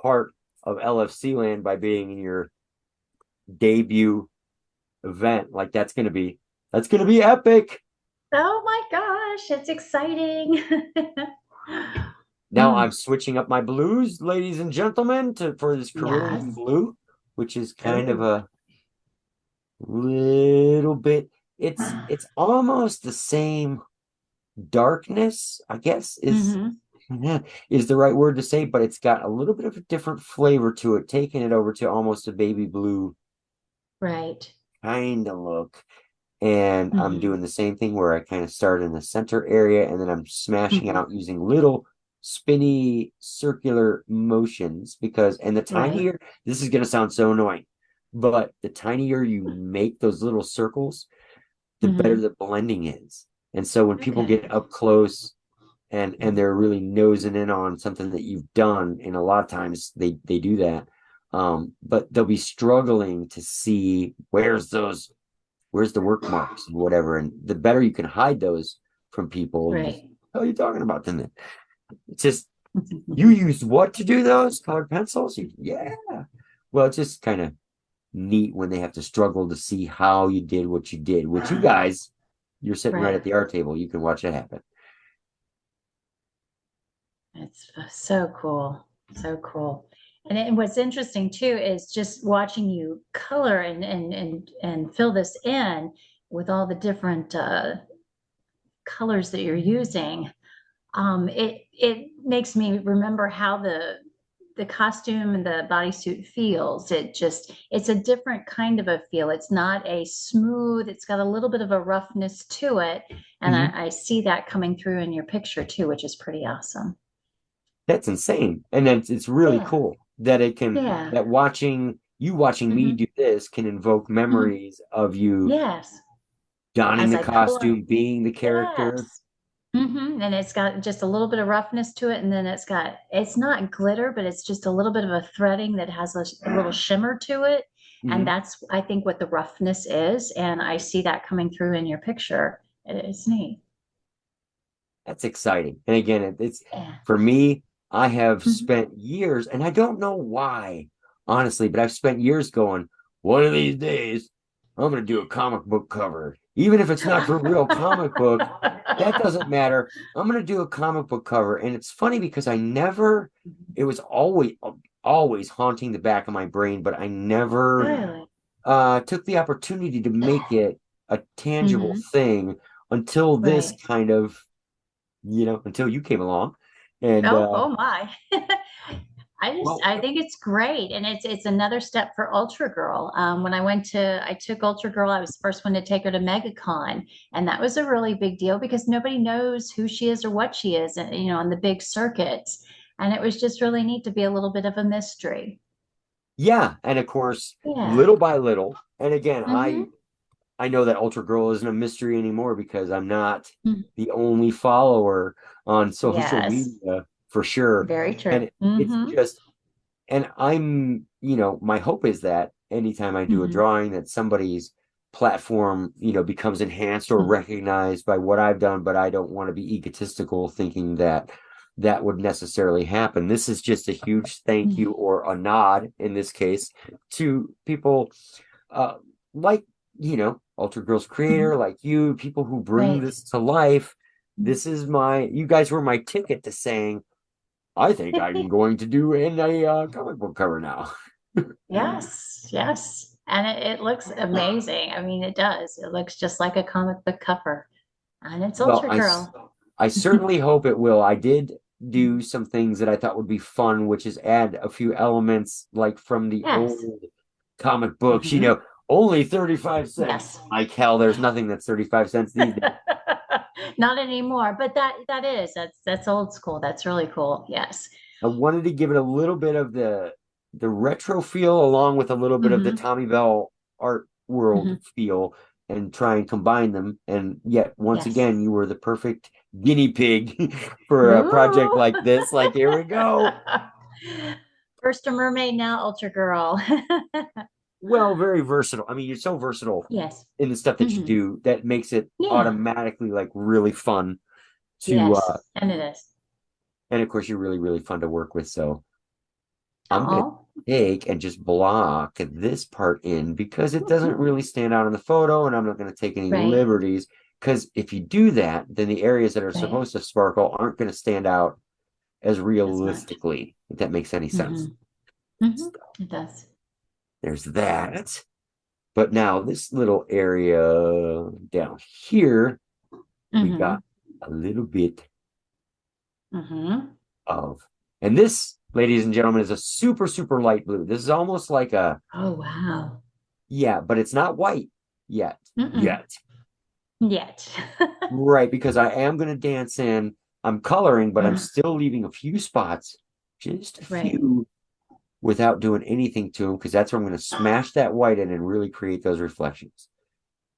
part of LFC land by being in your debut event. Like that's going to be epic. Oh my gosh, it's exciting. Now I'm Mm, switching up my blues, ladies and gentlemen, for this Carillion yes. blue, which is kind of Oh. a little bit, it's almost the same darkness, I guess Hmm. is the right word to say, but it's got a little bit of a different flavor to it, taking it over to almost a baby blue Right. kind of look. And I'm Hmm. doing the same thing where I kind of start in the center area and then I'm smashing Hmm. out using little spinny circular motions and the Right. tinier, this is going to sound so annoying, but the tinier you make those little circles, the better Hmm. the blending is. And so when people Okay. get up close and they're really nosing in on something that you've done, and a lot of times they do that, but they'll be struggling to see where's the work marks and whatever, and the better you can hide those from people and just, Right. oh, you're talking about them. It's just, you used what to do those colored pencils? Yeah. Well, it's just kind of neat when they have to struggle to see how you did what you did, which you guys, you're sitting right Right. at the art table, you can watch it happen. It's so cool. So cool. And what's interesting too is just watching you color and fill this in with all the different colors that you're using. It makes me remember how the costume and the bodysuit feels. It's a different kind of a feel. It's not a smooth, it's got a little bit of a roughness to it. And Mhm. I see that coming through in your picture too, which is pretty awesome. That's insane. And then it's really Yeah. cool that Yeah. that watching me Hmm. do this can invoke Hmm. memories of you Yes. donning As the I color. costume, being the character. Yes. And it's got just a little bit of roughness to it. And then it's not glitter, but it's just a little bit of a threading that has a little shimmer to it. And Mhm. that's, I think, what the roughness is. And I see that coming through in your picture. It's neat. That's exciting. And again, it's Yeah. for me, I have Mhm. spent years, and I don't know why, honestly, but I've spent years going, one of these days, I'm going to do a comic book cover. Even if it's not for a real comic book, that doesn't matter. I'm going to do a comic book cover. And it's funny because it was always haunting the back of my brain, but I never Really? took the opportunity to make it a tangible Hmm. thing until this Right. kind of, until you came along. And Oh my. well, I think it's great. And it's another step for Ultra Girl. When I took Ultra Girl, I was the first one to take her to MegaCon. And that was a really big deal because nobody knows who she is or what she is, on the big circuits. And it was just really neat to be a little bit of a mystery. yeah, and of course, Yeah. little by little, and again, I Hmm. I know that Ultra Girl isn't a mystery anymore because I'm not the only follower on social Yes. media for sure. Very And true. it's Hmm. just, and my hope is that anytime I do a Hmm. drawing, that somebody's platform, becomes enhanced or recognized by what I've done, but I don't want to be egotistical thinking that that would necessarily happen. This is just a huge thank you, or a nod in this case, to people uh like, Ultra Girls Hmm. creator, like you, people who bring Right. this to life. You guys were my ticket to saying, I think I'm going to do in a comic book cover now. Yes, yes. And it looks amazing. I mean, it does. It looks just like a comic book cover. And it's Well, Ultra Girl. I certainly hope it will. I did do some things that I thought would be fun, which is add a few elements like from the Yes. old comic books, Mhm. only 35 cents. Yes. Like hell, there's nothing that's 35 cents these days. Not anymore, but that's old school. That's really cool. Yes. I wanted to give it a little bit of the retro feel along with a little bit of the Hmm. Tommy Bell art world Hmm. feel and try and combine them. And yet, once Yes. again, you were the perfect guinea pig for a project Ooh. like this. Like, here we go. First a mermaid, now Ultra Girl. Well, very versatile. I mean, you're so versatile Yes. in the stuff that you Hmm. do that makes it Yeah. automatically like really fun to Yes. And it is. and of course you're really, really fun to work with. So I'm going to Oh, take and just block this part in because it doesn't really stand out in the photo, and I'm not going to take any right. liberties because if you do that, then the areas that are Right. supposed to sparkle aren't going to stand out as As much. realistically, if that makes any sense. Hmm. Hmm. It does. There's that. But now this little area down here, we got Hmm. a little bit Hmm. of, and this, ladies and gentlemen, is a super, super light blue. This is almost like a, Oh, wow. yeah, but it's not white yet. Mm-mm. Yet. Yet. Right, because I am going to dance in. I'm coloring, but I'm still leaving a few spots, just a Right. few, without doing anything to them, because that's where I'm going to smash that white in and really create those reflections.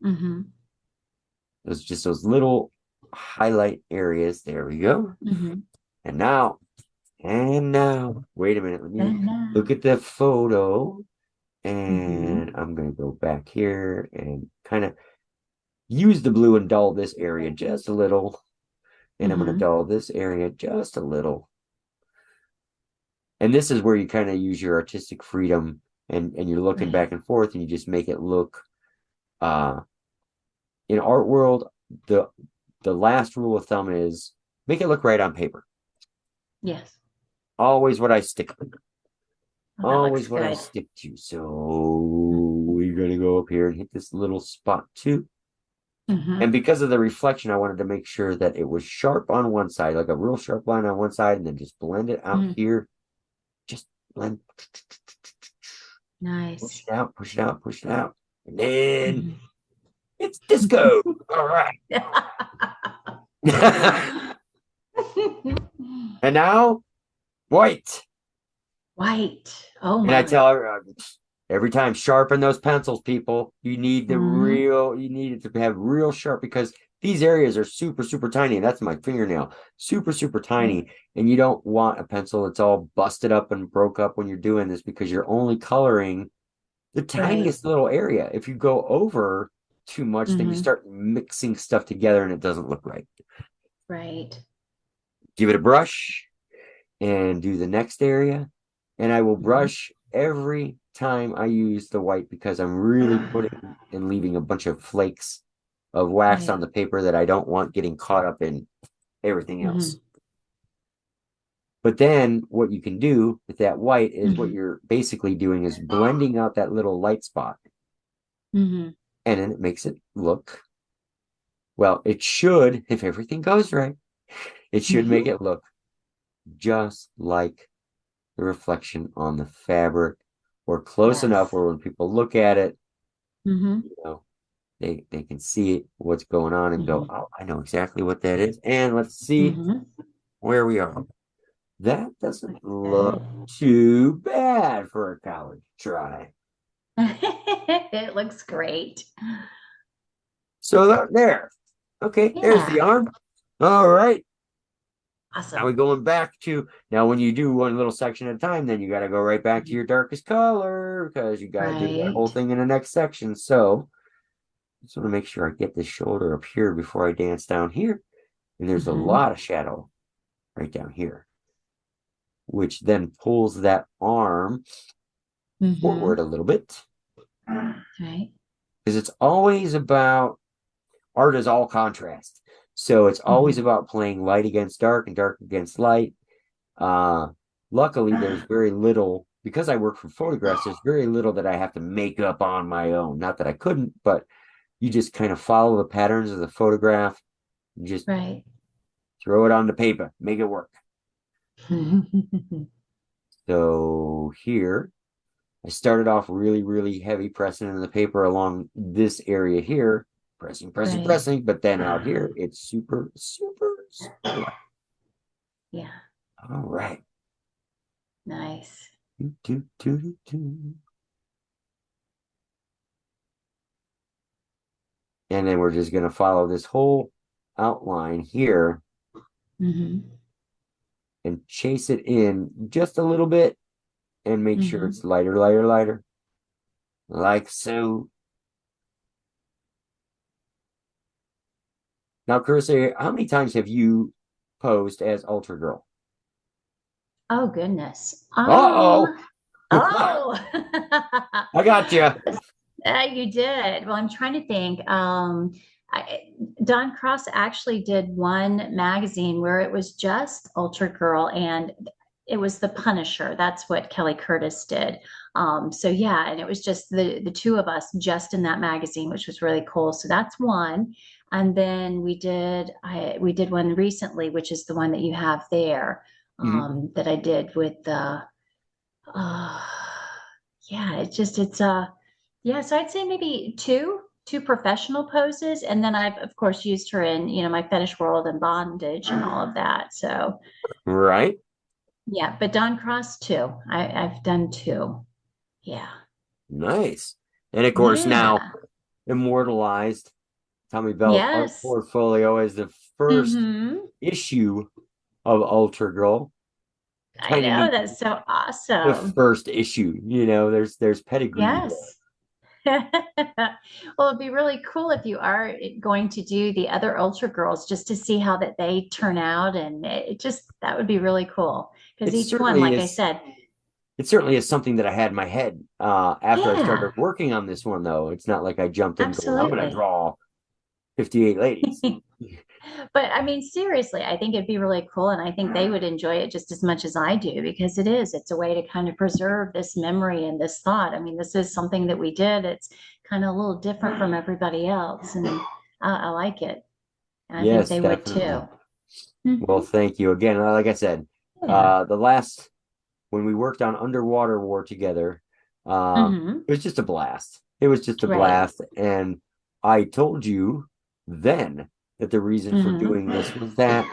Hmm. Those just those little highlight areas. There we go. Hmm. And now, wait a minute. Let me And look now. at the photo. Hmm. And I'm going to go back here and kind of use the blue and dull this area just a little. And I'm going to Hmm. dull this area just a little. And this is where you kind of use your artistic freedom and you're looking Right. back and forth and you just make it look uh in art world, the last rule of thumb is make it look right on paper. Yes. Always what I stick to. Oh, that looks Always what I good. stick to. So we're gonna go up here and hit this little spot too. And Hmm. because of the reflection, I wanted to make sure that it was sharp on one side, like a real sharp line on one side, and then just blend it out Hmm. here. Just blend, push Nice. it out, push it out, push it out. And then Hmm. it's disco. All right. And now white. White. Oh And I my. tell her every time, sharpen those pencils, people. You need Hmm. you need it to have real sharp because these areas are super, super tiny. And that's my fingernail, super, super Right. tiny. And you don't want a pencil that's all busted up and broke up when you're doing this because you're only coloring the Right. tiniest little area. If you go over too much, then you Hmm. start mixing stuff together and it doesn't look right. Right. Give it a brush and do the next area. And I will Hmm. brush every time I use the white because I'm really putting and leaving a bunch of flakes of wax on Right. the paper that I don't want getting caught up in everything else. Hmm. But then what you can do with that white is what Hmm. you're basically doing is blending out that little light spot. Hmm. And then it makes it look, well, it should, if everything goes right, it should make Hmm. it look just like the reflection on the fabric or close enough Yes. where when people look at it, Hmm. you know, they can see what's going on and go, Hmm. oh, I know exactly what that is. And let's see Hmm. where we are. That doesn't Looks good. look too bad for a college try. It looks great. So there. Okay, there's the Yeah. arm. All right. Now we're Awesome. going back to now when you do one little section at a time, then you got to go right back to Mhm. your darkest color because you got to do that whole Right. thing in the next section. So just want to make sure I get this shoulder up here before I dance down here. And there's a Hmm. lot of shadow right down here, which then pulls that arm forward Hmm. a little bit Right. because it's always about art is all contrast. So it's always Hmm. about playing light against dark and dark against light. Uh, Luckily, there's very little because I work from photographs. There's very little that I have to make up on my own. Not that I couldn't, but you just kind of follow the patterns of the photograph. You just Right. Throw it on the paper. Make it work. So here, I started off really, really heavy pressing in the paper along this area here. Pressing, pressing, Right. pressing. But then out here, it's super, super, super light. Yeah. All right. Nice. Do, do, do, do. And then we're just going to follow this whole outline here and chase it in just a little bit and make sure it's lighter, lighter, lighter. Like so. Now, Carissa, how many times have you posed as Ultragirl? Oh, goodness. Uh-oh. Oh. I got you. You did. Well, I'm trying to think. Don Cross actually did one magazine where it was just Ultra Girl, and it was The Punisher. That's what Kelly Curtis did. So yeah, and it was just the two of us just in that magazine, which was really cool. So that's one. And then we did one recently, which is the one that you have there, that I did with the uh yeah, yeah, so I'd say maybe two professional poses, and then I've of course used her in, my fetish world and bondage and all of that. So Right. yeah, but Don Cross too. I've done two. Yeah. Nice. And of course, now Yeah. immortalized Tommy Bell's art Yes. portfolio as the first Mm-hmm. issue of Ultra Girl. I Kind of know, neat. that's so The awesome. first issue, there's pedigree there. Yes. Well, it'd be really cool if you are going to do the other Ultra Girls just to see how that they turn out, and that would be really cool because It each one, certainly like I is. said, It certainly is something that I had in my head. After I yeah, started working on this one, though, it's not like I jumped in going, I'm going to absolutely. draw 58 ladies. But I mean, seriously, I think it'd be really cool, and I think they would enjoy it just as much as I do because it's a way to kind of preserve this memory and this thought. I mean, this is something that we did. It's kind of a little different from everybody else, and I like it. And I think Yes, they would definitely. too. Well, thank you again. Like I said, Yeah. the last when we worked on Underwater War together, Hmm. it was just a blast. It was just a Right. blast. And I told you then that the reason for Hmm. doing this was that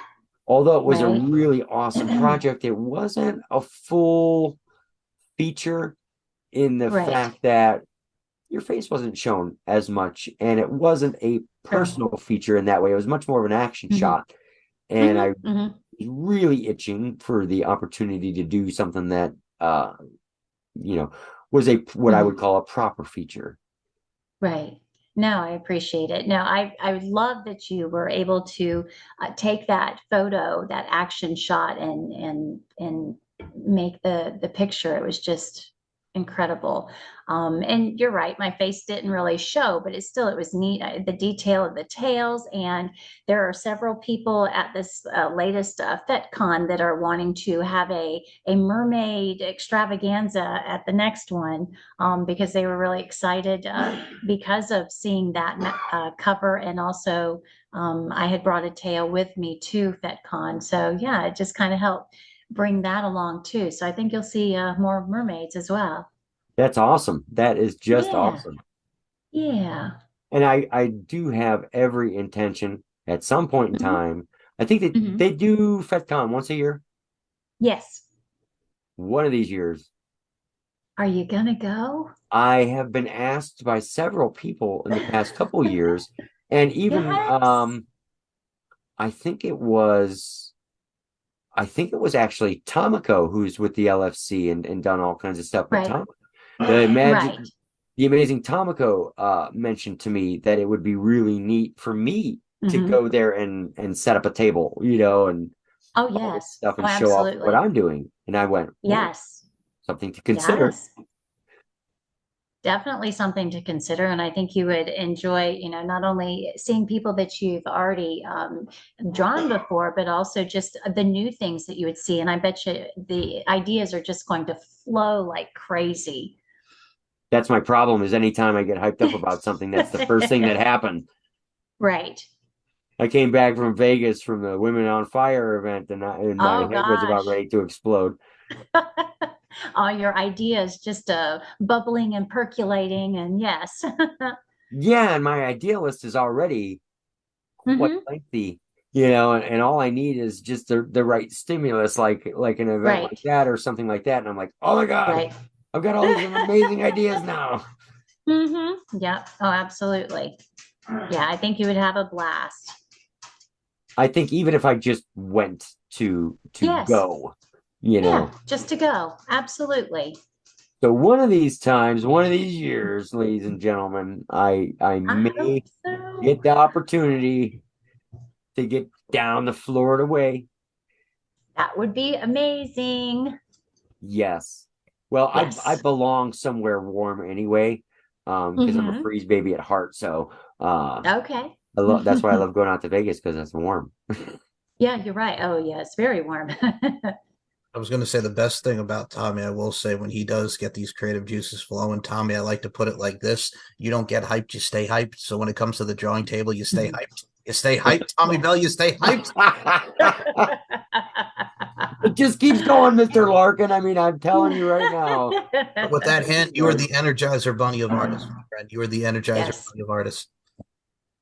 although it was a Right. really awesome project, it wasn't a full feature in the Right. fact that your face wasn't shown as much and it wasn't a Sure. personal feature in that way. It was much more of an action Hmm. shot. And I Hmm. was Hmm. really itching for the opportunity to do something that you know was a what I would Hmm. call a proper feature. Right. No, I appreciate it. No, I love that you were able to take that photo, that action shot, and make the picture. It was just incredible. And you're right, my face didn't really show, but it was neat. The detail of the tails, and there are several people at this latest FetCon that are wanting to have a mermaid extravaganza at the next one, because they were really excited because of seeing that cover. And also, I had brought a tail with me to FetCon. So, yeah, it just kind of helped bring that along too. So, I think you'll see more mermaids as well. That's awesome. That is just Yeah. awesome. Yeah. And I do have every intention at some point in Hmm. time. I think that Hmm. they do FetCon once a year. Yes. One of these years, Are you going to go? I have been asked by several people in the past couple years, and even Yes. I think it was I think it was actually Tomiko who's with the LFC and done all kinds of stuff. But Right. Tom, the Right. imagine the amazing Tomiko mentioned to me that it would be really neat for me to Hmm. go there and set up a table, and Oh, all this yes. stuff Oh, and show off what absolutely. I'm doing. And I went, oh, Yes. something to consider. Yes. Definitely something to consider. And I think you would enjoy, not only seeing people that you've already drawn before, but also just the new things that you would see. And I bet you the ideas are just going to flow like crazy. That's my problem is anytime I get hyped up about something, that's the first thing that happened. Right. I came back from Vegas from the Women on Fire event, and my Oh head was about gosh. ready to explode. All your ideas just bubbling and percolating, and yes. Yeah, and my idea list is already quite Hmm. lengthy, and all I need is just the right stimulus, like an event like Right, that or something like that. And I'm like, oh my God, right. I've got all these amazing ideas now. Yeah. Oh, absolutely. Yeah, I think you would have a blast. I think even if I just went to Yes. go, Yeah, just to go. Absolutely. so one of these times, one of these years, ladies and gentlemen, I I hope may so. get the opportunity to get down the Florida way. That would be amazing. Yes. Well, I Yes. belong somewhere warm anyway, because I'm a Hmm. freeze baby at heart. So Okay. that's why I love going out to Vegas because it's warm. Yeah, you're right. Oh, yeah, it's very warm. I was going to say the best thing about Tommy, I will say, when he does get these creative juices flowing, Tommy, I like to put it like this: you don't get hyped, you stay hyped. So when it comes to the drawing table, you stay Mhm. hyped. You stay hyped, Tommy Bell. Yes. You stay hyped. It just keeps going, Mr. Larkin. I mean, I'm telling you right now, But with that it hand, just you are goes. the Energizer Bunny of artists, my friend. You are the Energizer Yes. Bunny of artists.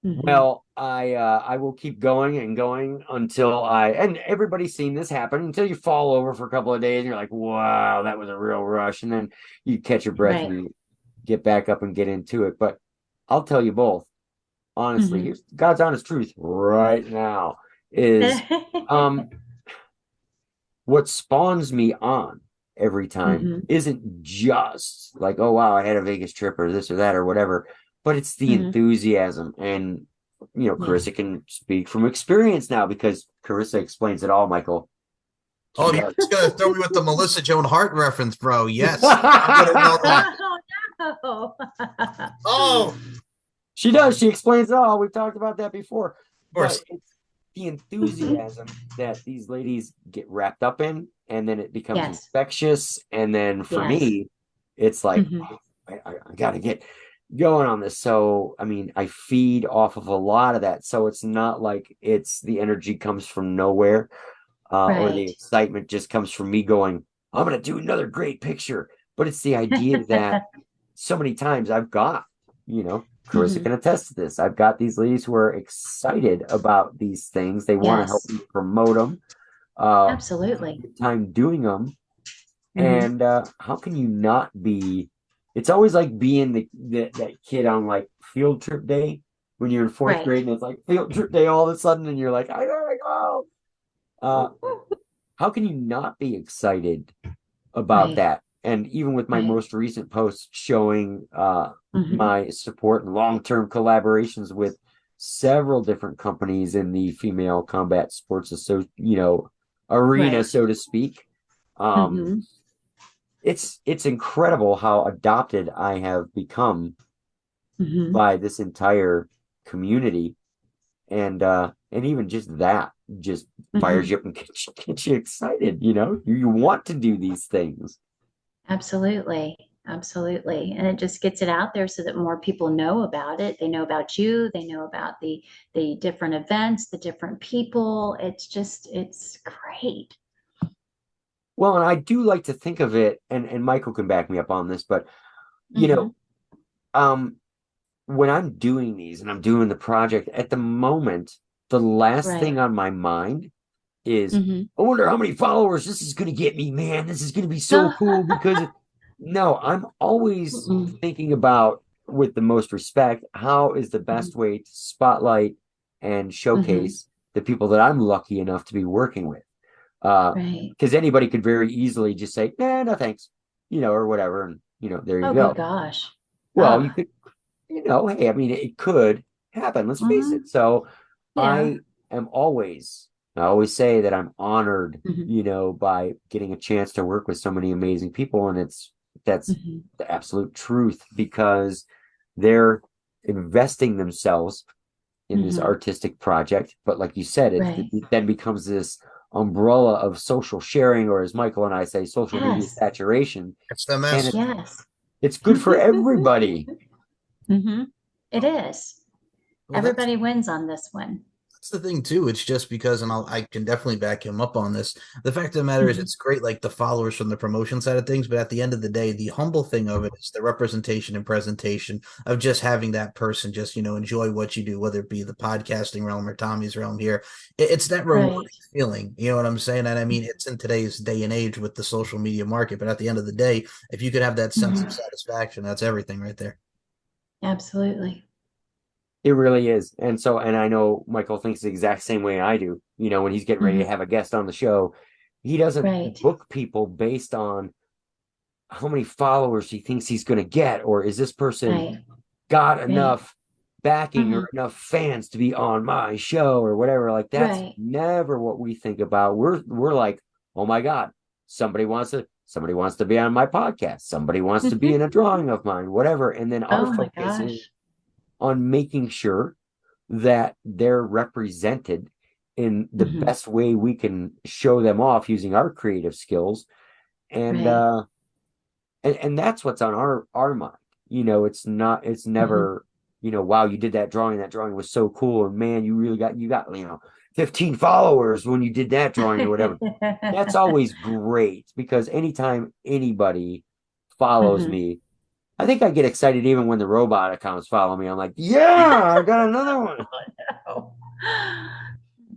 Hmm. Well, I will keep going and going until and everybody's seen this happen until you fall over for a couple of days and you're like, wow, that was a real rush. And then you catch your breath and Right. you get back up and get into it. But I'll tell you both, honestly, Hmm. here's God's honest truth right now is um what spawns me on every time Hmm. isn't just like, oh wow, I had a Vegas trip or this or that or whatever, but it's the Hmm. enthusiasm. And Yeah. Carissa can speak from experience now because Carissa explains it all, Michael. Oh, She you're does. just gonna throw me with the Melissa Joan Hart reference, bro. Yes, I wouldn't know that. Oh, no. Oh, She does. She explains it all. We've talked about that before. of But course. it's the enthusiasm that these ladies get wrapped up in, and then it becomes Yes. infectious. And then for Yes. me, it's like, Hmm. oh, I got to get going on this. So, I mean, I feed off of a lot of that. So it's not like it's the energy comes from nowhere, or the Right. excitement just comes from me going, I'm going to do another great picture. But it's the idea that so many times I've got, Carissa Hmm. can attest to this. I've got these ladies who are excited about these things. They want to help Yes. me promote them, have a Absolutely. good time doing them. Hmm. And how can you not be? It's always like being that kid on like field trip day when you're in fourth Right. grade and it's like field trip day all of a sudden and you're like, I gotta go. Uh, how can you not be excited about Right. that? And even with my Right. most recent post showing Hmm. my support and long-term collaborations with several different companies in the female combat sports arena, Right. so to speak. Um, Hmm. it's incredible how adopted I have become Hmm. by this entire community, and even just that just fires Hmm. you up and gets you excited. You want to do these things. Absolutely. Absolutely. And it just gets it out there so that more people know about it. They know about you, they know about the different events, the different people. It's great. Well, and I do like to think of it, and Michael can back me up on this, but you know, Hmm. um, when I'm doing these and I'm doing the project at the moment, the last Right. thing on my mind is, Hmm. I wonder how many followers this is going to get me, man. This is going to be so cool because no, I'm always Mm-mm. thinking about, with the most respect, how is the Mhm. best way to spotlight and Mhm. showcase the people that I'm lucky enough to be working with. Right. Because anybody could very easily just say, nah, no thanks, or whatever, and there you Oh, good go. gosh. Well, Oh. you could, hey, I mean, it could happen. Let's face Hmm. it. So Yeah. I am always, I always say that I'm honored, Hmm. by getting a chance to work with so many amazing people, and that's Hmm. the absolute truth because they're investing themselves in this Hmm. artistic project. But like you said, Right. it then becomes this umbrella of social sharing, or as Michael and I say, social media Yes. saturation, It's the and mess. Yes. it's good for everybody. Hmm. It is. Well, that's Everybody wins on this one. That's the thing too. It's just because, and I can definitely back him up on this. The fact of the matter is, it's great, like the followers from the promotion side of things, but at the end of the day, the humble thing of it is the representation and presentation of just having that person just enjoy what you do, whether it be the podcasting realm or Tommy's realm here. It's that rewarding Right. feeling. You know what I'm saying? And I mean, it's in today's day and age with the social media market, but at the end of the day, if you could have that sense of satisfaction, that's everything right there. Absolutely. It really is. And so, and I know Michael thinks the exact same way I do. When he's getting ready to have a guest on the show, he doesn't Right. book people based on how many followers he thinks he's going to get, or is this person Right. got Right. enough backing or enough fans to be on my show or whatever. Like, that's Right. never what we think about. We're like, oh my God, somebody wants to be on my podcast. Somebody wants to be in a drawing of mine, whatever. And then our Oh my focus is gosh. on making sure that they're represented in the best way we can show them off using our creative skills. And Right. and that's what's on our mind. It's never, wow, you did that drawing. That drawing was so cool. And man, you got 15 followers when you did that drawing or whatever. That's always great, because anytime anybody follows me, I think I get excited even when the robot accounts follow me. I'm like, yeah, I got another one. Oh,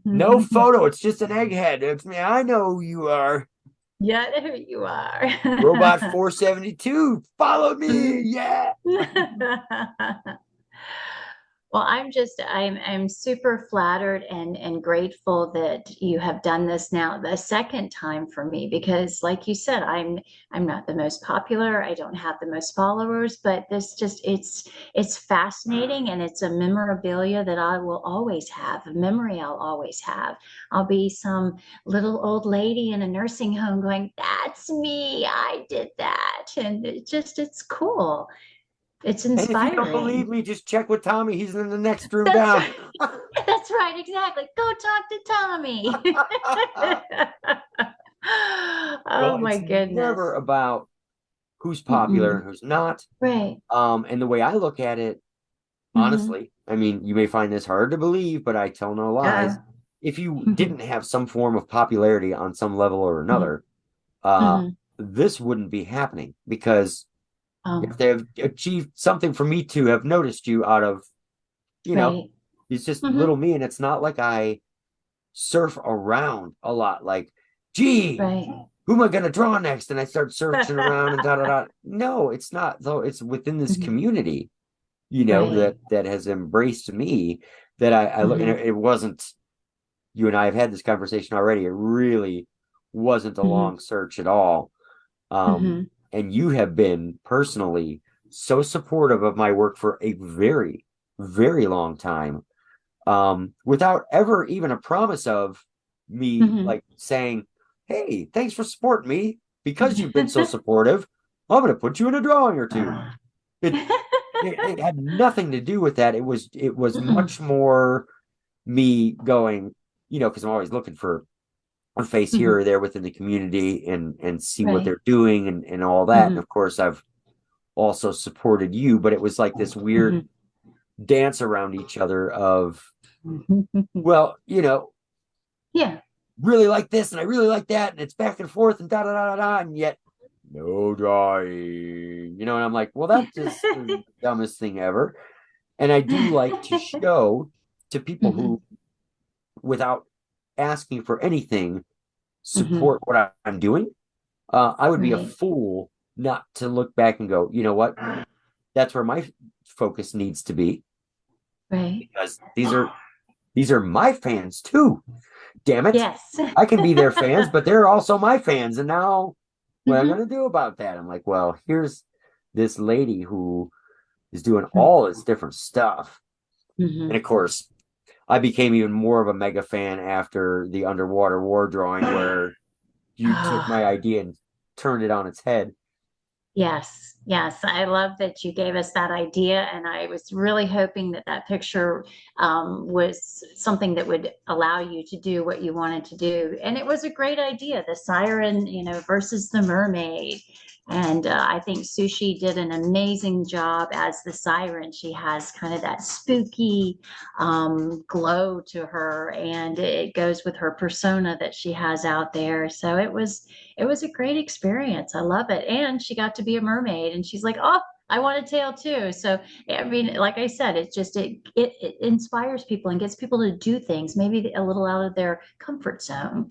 No no. photo. It's just an egghead. It's me. I know who you are. Yeah, there you are. Robot 472 followed me. Yeah. Well, I'm super flattered and grateful that you have done this now the second time for me, because like you said, I'm not the most popular. I don't have the most followers, but this just it's fascinating, and it's a memorabilia that I will always have, a memory I'll always have. I'll be some little old lady in a nursing home going, "That's me. I did that." And it's cool. It's And if you don't believe inspiring. me, just check with Tommy. He's in the next room That's down. right. That's right. Exactly. Go talk to Tommy. Oh Well, my it's never goodness. about who's popular and Mm-mm. who's not. Right. And the way I look at it, Mm-hmm. honestly, I mean, you may find this hard to believe, but I tell no lies. Uh, If you didn't have some form of popularity on some level or another, uh, mm-hmm. this wouldn't be happening, because if Oh, they have achieved something for me to have noticed you out of, you know, right. it's just Mm-hmm. little me. And it's not like I surf around a lot. Like, gee, Right. who am I going to draw next? And I start searching around and da da da. No, it's not. Though it's within this Mhm. community, Right. that has embraced me. That I look, and Mm-hmm. it wasn't. You and I have had this conversation already. It really wasn't a Mm-hmm. long search at all. Um, Mm-hmm. and you have been personally so supportive of my work for a very, very long time, without ever even a promise of me Mm-hmm. like saying, "Hey, thanks for supporting me. Because you've been so supportive, I'm going to put you in a drawing or two." It, it had nothing to do with that. It was Mm-mm. much more me going, because I'm always looking for a face here Mm-hmm. or there within the community, and see what Right. they're doing, and all that. And Mm-hmm. of course, I've also supported you, but it was like this weird Mm-hmm. dance around each other of, Mm-hmm. well, Yeah. really like this and I really like that, and it's back and forth and da da da da da, and yet no drawing, and I'm like, well, that just is the dumbest thing ever. And I do like to show to people Mm-hmm. who, without asking for anything, Mm-hmm. support what I'm doing. I would be a Right. fool not to look back and go, you know what? That's where my focus needs to be, Right. because these are my fans too. Damn it. Yes. I can be their fans, but they're also my fans. And now what am I Mm-hmm. going to do about that? I'm like, well, here's this lady who is doing Mm-hmm. all this different stuff. And Mm-hmm. of course, I became even more of a mega fan after the underwater war drawing, where you took my Oh, idea and turned it on its head. yes, yes. I love that you gave us that idea, and I was really hoping that that picture was something that would allow you to do what you wanted to do. And it was a great idea, the siren, versus the mermaid. And I think Sushi did an amazing job as the siren. She has kind of that spooky glow to her, and it goes with her persona that she has out there. So it was a great experience. I love it. And she got to be a mermaid, and she's like, oh, I want a tail too. So I mean, like I said, it inspires people and gets people to do things maybe a little out of their comfort zone.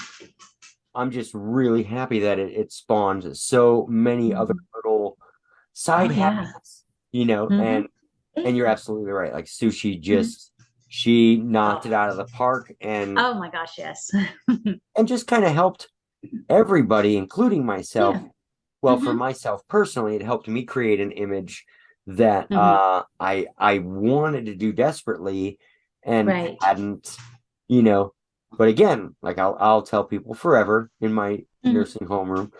I'm just really happy that it spawned so many other little Oh side yeah. happenings, you know, Hmm. and you're absolutely right. Like Sushi just she knocked it Oh. out of the park Oh my gosh, yes. and just kind of helped everybody, including myself. Yeah. Well, for Hmm. myself personally, it helped me create an image that Hmm. I wanted to do desperately and Right. hadn't, you know. But again, like I'll tell people forever in my Mhm. nursing home room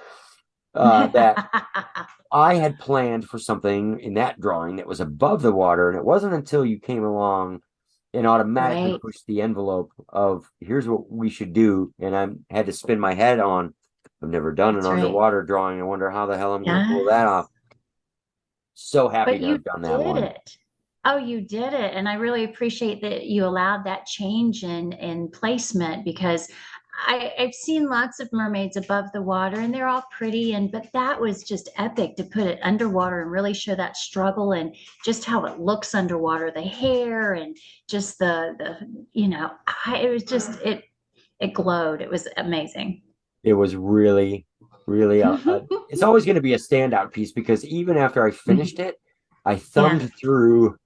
that I had planned for something in that drawing that was above the water, and it wasn't until you came along and automatically Right. pushed the envelope of here's what we should do, and I had to spin my head on. I've never done an That's right. underwater drawing. I wonder how the hell I'm going to pull that Yes. off. So happy But to you have done that did one. it. Oh, you did it. And I really appreciate that you allowed that change in placement because I've seen lots of mermaids above the water and they're all pretty and but that was just epic to put it underwater and really show that struggle and just how it looks underwater, the hair and just it was just it glowed. It was amazing. It was really, really, it's always going to be a standout piece because even after I finished it, I Yeah. thumbed through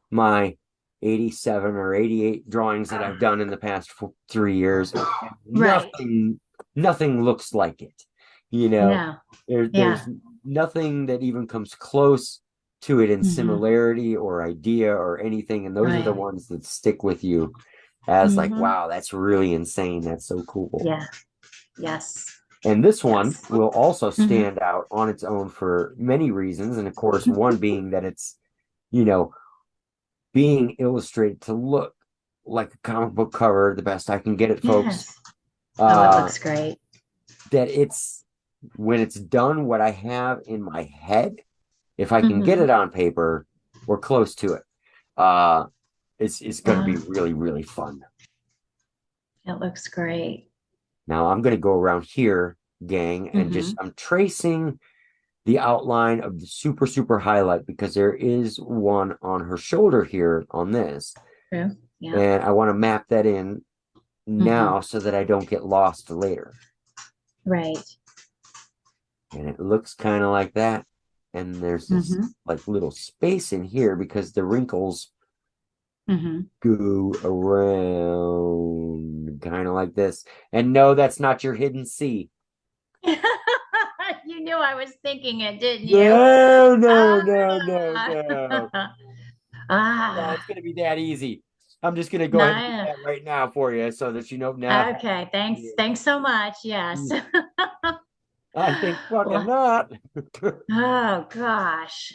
my 87 or 88 drawings that I've done in the past 3 years. Right. Nothing looks like it. You know, No. there's Yeah. nothing that even comes close to it in Hmm. similarity or idea or anything. And those are the Right. ones that stick with you as like, Hmm. wow, that's really insane. That's so cool. Yeah. Yes. And this one Yes. will also Hmm. stand out on its own for many reasons. And of course, one being that it's, you know, being illustrated to look like a comic book cover, the best I can get it, folks. Yes. Oh, it Uh, looks great. that it's when it's done what I have in my head, if I can get Hmm. it on paper or close to it, uh, it's going to Wow. be really, really fun. It looks great. Now I'm going to go around here, gang, and just Hmm. I'm tracing the outline of the super highlight because there is one on her shoulder here on this. True. Yeah. And I want to map that in Hmm. now so that I don't get lost later. Right. And it looks kind of like that. And there's this Hmm. like little space in here because the wrinkles Hmm. go around kind of like this. And no, that's not your hidden sea. You knew I was thinking it, didn't you? No, no, no, no, Ah. no. No, it's Ah. gonna be that easy. I'm just gonna go ahead and do No. that right now for you so that you know now. Okay. Thanks. Thanks so much. Yes. I think fucking Well, not. oh gosh.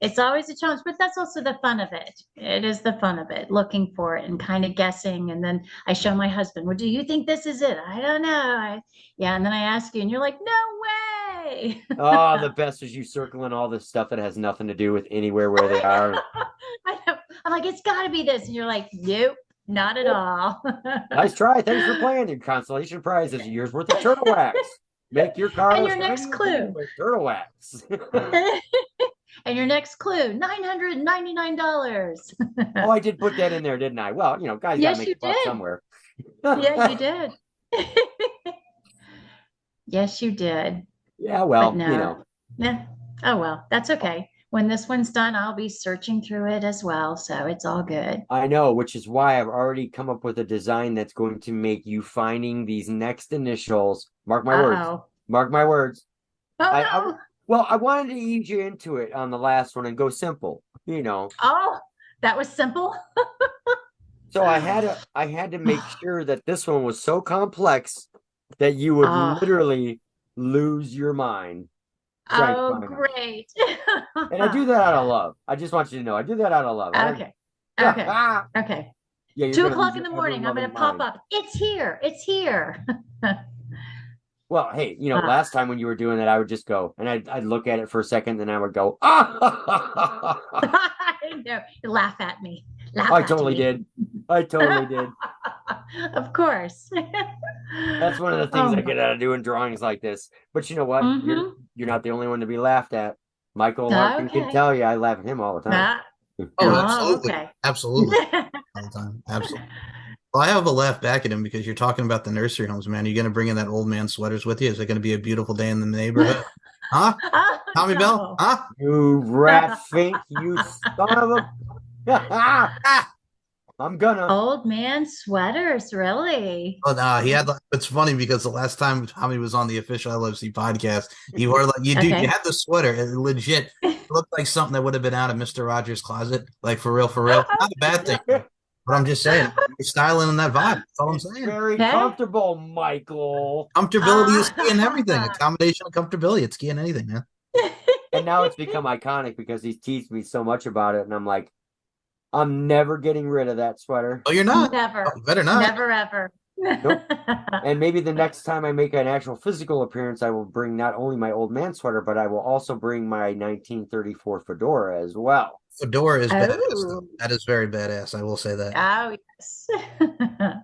It's always a challenge, but that's also the fun of it. It is the fun of it, looking for it and kind of guessing. And then I show my husband, well, do you think this is it? I don't know. Yeah. And then I ask you, and you're like, no way. Oh, the best is you circling all this stuff that has nothing to do with anywhere where they are. I know. I'm like, it's got to be this. And you're like, nope, not at Nope. all. Nice try. Thanks for playing. Your consolation prize is a year's worth of turtle wax. Make your car And as your shiny next as new clue. with turtle wax. And your next clue, $999. Oh, I did put that in there, didn't I? Well, guys got to Yes, make you a buck did. somewhere. Yeah, you did. Yes, you did. Yeah, But well, no, yeah. Oh, well, that's okay. When this one's done, I'll be searching through it as well. So it's all good. I know, which is why I've already come up with a design that's going to make you finding these next initials. Mark my words. Uh-oh. Mark my words. Oh, I no. well, I wanted to ease you into it on the last one and go simple, Oh, that was simple. So I had to make sure that this one was so complex that you would Oh, literally lose your mind trying to oh, find them. great. And I do that out of love. I just want you to know I do that out of love. Okay. Yeah, Okay. Okay. you're Two gonna lose o'clock in your the ever morning, I'm going loving to pop mind. up. It's here. It's here. Well, hey, you know, Uh, last time when you were doing that, I would just go and I'd look at it for a second, then I would go, ah. I know. Laugh at me. Laugh I at totally me. did. I totally did. Of course. That's one of the things Oh, I get out of doing drawings like this. But you know what? mm-hmm. You're not the only one to be laughed at. Michael Larkin can Okay. tell you I laugh at him all the time. Oh, Oh, absolutely, okay. absolutely, all the time, absolutely. Well, I have a laugh back at him because you're talking about the nursery homes, man. You're going to bring in that old man sweaters with you. Is it going to be a beautiful day in the neighborhood? Huh? Oh, Tommy Bell? no. Huh? You rat fink, you son of a. Ah! I'm gonna. Old man sweaters, really? But he had. It's funny because the last time Tommy was on the official LFC podcast, you were like, "You dude, you Okay. had the sweater. It legit looked like something that would have been out of Mister Rogers' closet. Like for real, for real. Not a bad thing. But I'm just saying, you're styling in that vibe. That's all I'm It's saying. very Okay. comfortable, Michael. Comfortability is key in everything. A combination of comfortability, it's key in anything, man. And now it's become iconic because he's teased me so much about it, and I'm like, I'm never getting rid of that sweater. Oh, you're not. Never. Oh, better not. Never, ever. Nope. And maybe the next time I make an actual physical appearance, I will bring not only my old man sweater, but I will also bring my 1934 fedora as well. Fedora is badass, though. Oh, That is very badass. I will say that. oh yes.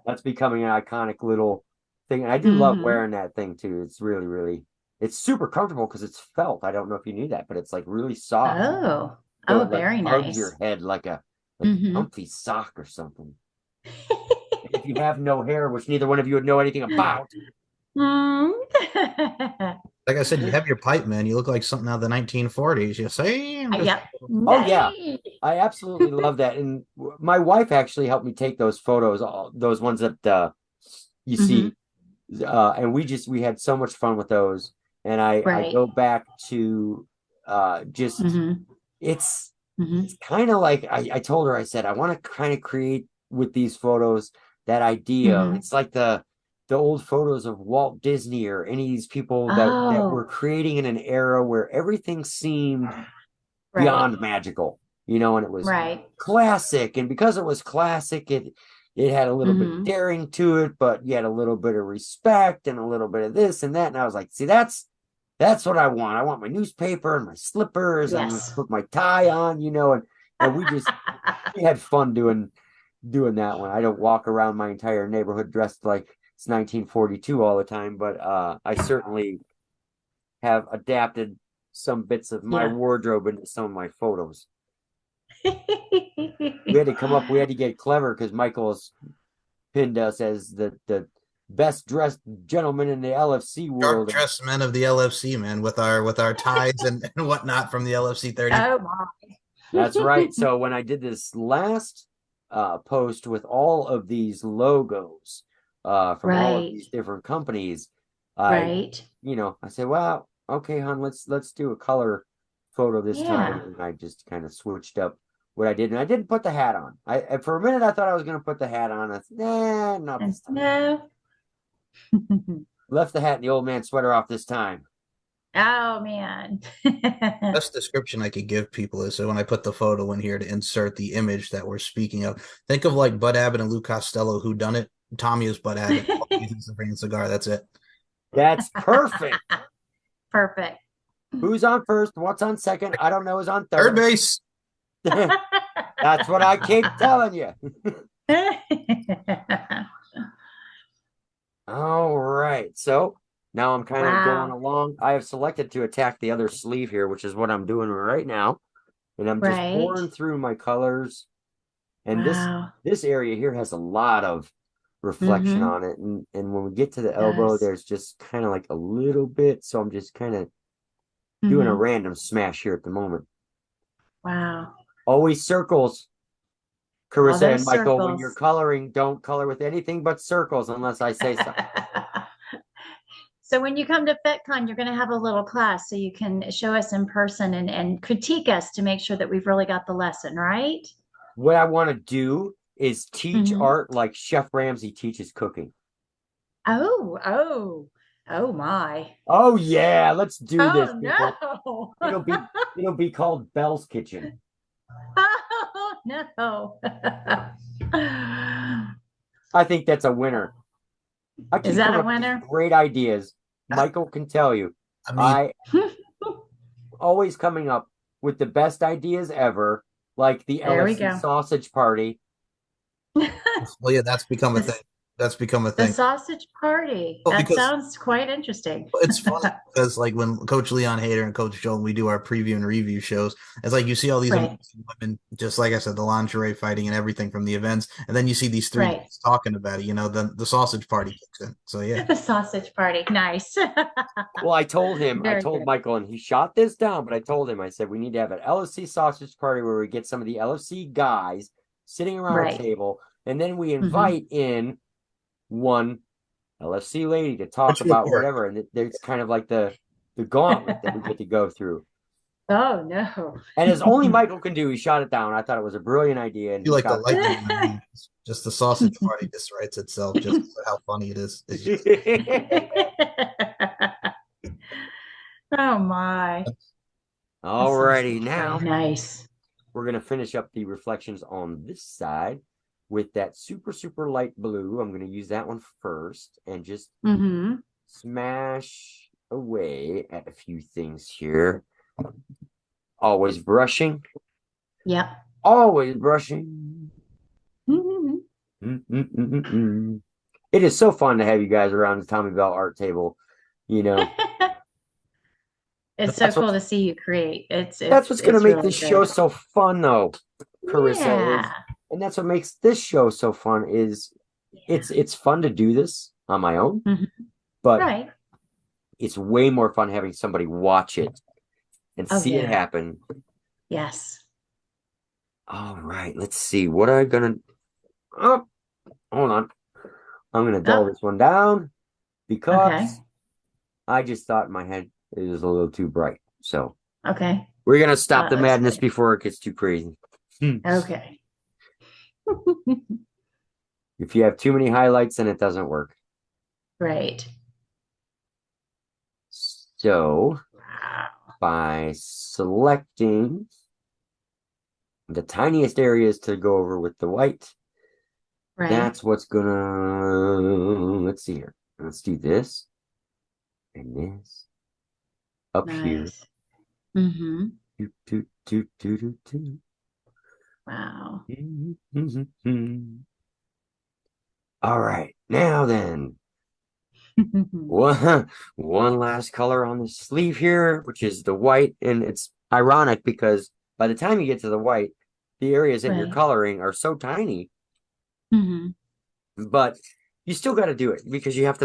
That's becoming an iconic little thing. And I do love Hmm. wearing that thing too. It's really, really, it's super comfortable because it's felt. I don't know if you knew that, but it's like really soft. Oh, So oh, it like very hugs your nice. head like a Hmm. comfy sock or something. And if you have no hair, which neither one of you would know anything about, Mm. Like I said, you have your pipe, man. You look like something out of the 1940s. You say, I'm just. Yep. oh yeah, Nice. I absolutely love that. And my wife actually helped me take those photos, all those ones that you Hmm. see, and we had so much fun with those. And I Right. go back to just Hmm. it's Hmm. it's kind of like I told her, I said I want to kind of create with these photos that idea. Hmm. It's like the old photos of Walt Disney or any of these people that were Oh, creating in an era where everything seemed right. beyond magical, you know, and it was Right. classic. And because it was classic, it had a little bit of Hmm. daring to it, but you had a little bit of respect and a little bit of this and that. And I was like, see, that's what I want. I want my newspaper and my slippers. I'm gonna Yes. put my tie on, you know, and we had fun doing that one. I don't walk around my entire neighborhood dressed like it's 1942 all the time, but I certainly have adapted some bits of my Yeah. wardrobe into some of my photos. We had to get clever because Michael's pinned us as the best dressed gentleman in the LFC Sharp world. dressed men of the LFC, man, with our ties and whatnot from the LFC 30. Oh my. That's right. So when I did this last post with all of these logos from all of Right. these different companies, I Right. I said, well, okay, hon, let's do a color photo this time, Yeah. and I just kind of switched up what I did, and I didn't put the hat on. I for a minute I thought I was going to put the hat on. I said, nah, not And this time. no. Left the hat and the old man sweater off this time. Oh man. Best description I could give people is so when I put the photo in here to insert the image that we're speaking of, think of like Bud Abbott and Lou Costello who done it. Tommy is Bud Abbott. He's the freaking cigar. That's it. That's perfect. Perfect. Who's on first? What's on second? I don't know. Who's on Third third? base. That's what I keep telling you. All right. So now I'm kind of going Wow. along. I have selected to attack the other sleeve here, which is what I'm doing right now. And I'm just Right. pouring through my colors. And Wow. this area here has a lot of reflection Mm-hmm. on it. And when we get to the elbow, Yes. there's just kind of like a little bit. So I'm just kind of doing a Mm-hmm. random smash here at the moment. Wow. Always circles. All Carissa and those Michael, when you're circles. coloring, don't color with anything but circles unless I say so. So when you come to FitCon, you're going to have a little class so you can show us in person and critique us to make sure that we've really got the lesson, right? What I want to do is teach Mm-hmm. art like Chef Ramsay teaches cooking. Oh, oh, oh my. Oh yeah, let's do this, Oh people. no. It'll be called Bell's Kitchen. Oh no. I think that's a winner. I Is keep that coming a up with these winner? great ideas, Michael can tell you. I mean, I always coming up with the best ideas ever, like the There we LFC go. sausage party. well, yeah, that's become a thing. That's become a The thing. sausage party. Well, That because sounds quite interesting. it's funny because like when Coach Leon Hader and Coach Joel, we do our preview and review shows, it's like you see all these Right. amazing women, just like I said, the lingerie fighting and everything from the events, and then you see these three Right. guys talking about it. The sausage party kicks in. So yeah, The sausage party. Nice. Well, I told Very told good. Michael, and he shot this down, but I told him, I said, we need to have an LFC sausage party where we get some of the LFC guys sitting around a Right. table, and then we Mhm. invite in one LFC lady to talk which would about work. whatever. And it's kind of like the gauntlet that we get to go through. Oh no. And as only Michael can do, he shot it down. I thought it was a brilliant idea. I And feel he like the shot lightning in the room. Just the sausage party just writes itself. Just for how funny it is. It's just, Oh my. Alrighty, now Nice. we're going to finish up the reflections on this side with that super, super light blue. I'm going to use that one first and just Mm-hmm. smash away at a few things here. Always brushing. Yep. Always brushing. Mm-hmm. It is so fun to have you guys around the Tommy Bell art table. It's so That's cool what- to see you create. It's That's what's going to make really this good. show so fun, though, Carissa. Yeah. And that's what makes this show so fun is it's fun to do this on my own, Mhm. but Right. it's way more fun having somebody watch it and Oh, see it yeah. happen. Yes. All right, let's see. What am I gonna? Oh, hold on. I'm gonna dull Oh. this one down because Okay. I just thought in my head it was a little too bright. So Okay. we're gonna stop the Let's madness see. before it gets too crazy. Okay. If you have too many highlights, then it doesn't work. Right. So Wow. by selecting the tiniest areas to go over with the white, Right. that's what's gonna, let's see here. Let's do this and this up here. Nice. Mm-hmm. Do, do, do, do, do, do. Wow. All right, now then, one last color on the sleeve here, which is the white, and it's ironic because by the time you get to the white, the areas that you're Right. coloring are so tiny, Mm-hmm. but you still got to do it because you have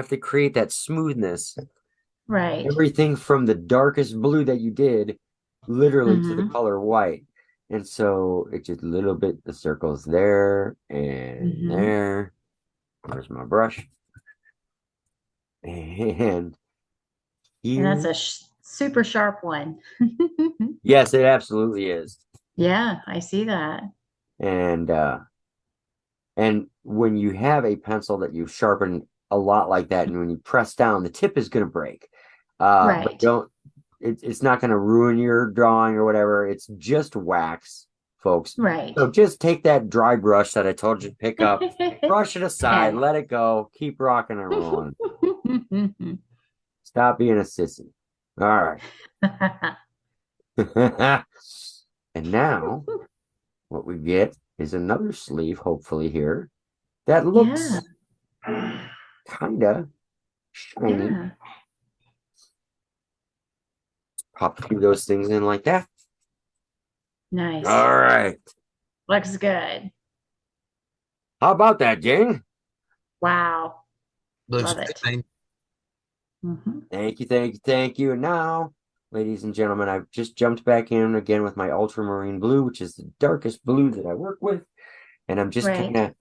to create that smoothness. Right. Everything from the darkest blue that you did, literally to the Mhm. color white. And so it just a little bit, the circles there and Mhm. there. Where's my brush? And And that's here. a super sharp one. Yes, it absolutely is. Yeah, I see that. And when you have a pencil that you sharpen a lot like that, and when you press down, the tip is going to break. But Right. it's not going to ruin your drawing or whatever. It's just wax, folks. Right. So just take that dry brush that I told you to pick up, brush it aside, And- let it go, keep rocking and rolling. Stop being a sissy. All right. And now what we get is another sleeve, hopefully here, that looks kind of shiny. Yeah. Pop a few of those things in like that. Nice. All right. Looks good. How about that, gang? Wow. looks Love it. great. Mhm. Thank you, thank you, thank you. And now, ladies and gentlemen, I've just jumped back in again with my ultramarine blue, which is the darkest blue that I work with. And I'm just Right. kind of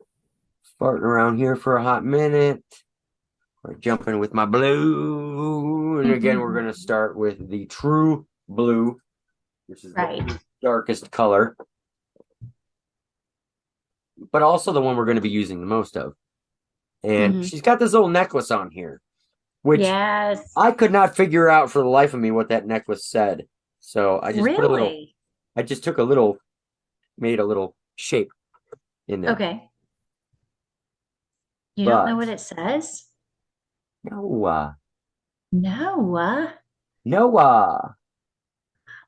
farting around here for a hot minute. We're jumping with my blue. And again, we're going to start with the true blue, which is Right. the darkest color, but also the one we're going to be using the most of. And Mhm. she's got this little necklace on here, which Yes. I could not figure out for the life of me what that necklace said. So I just put a little, Really? I just took a little, made a little shape in there. Okay. You don't know But what it says? no, No, Noah.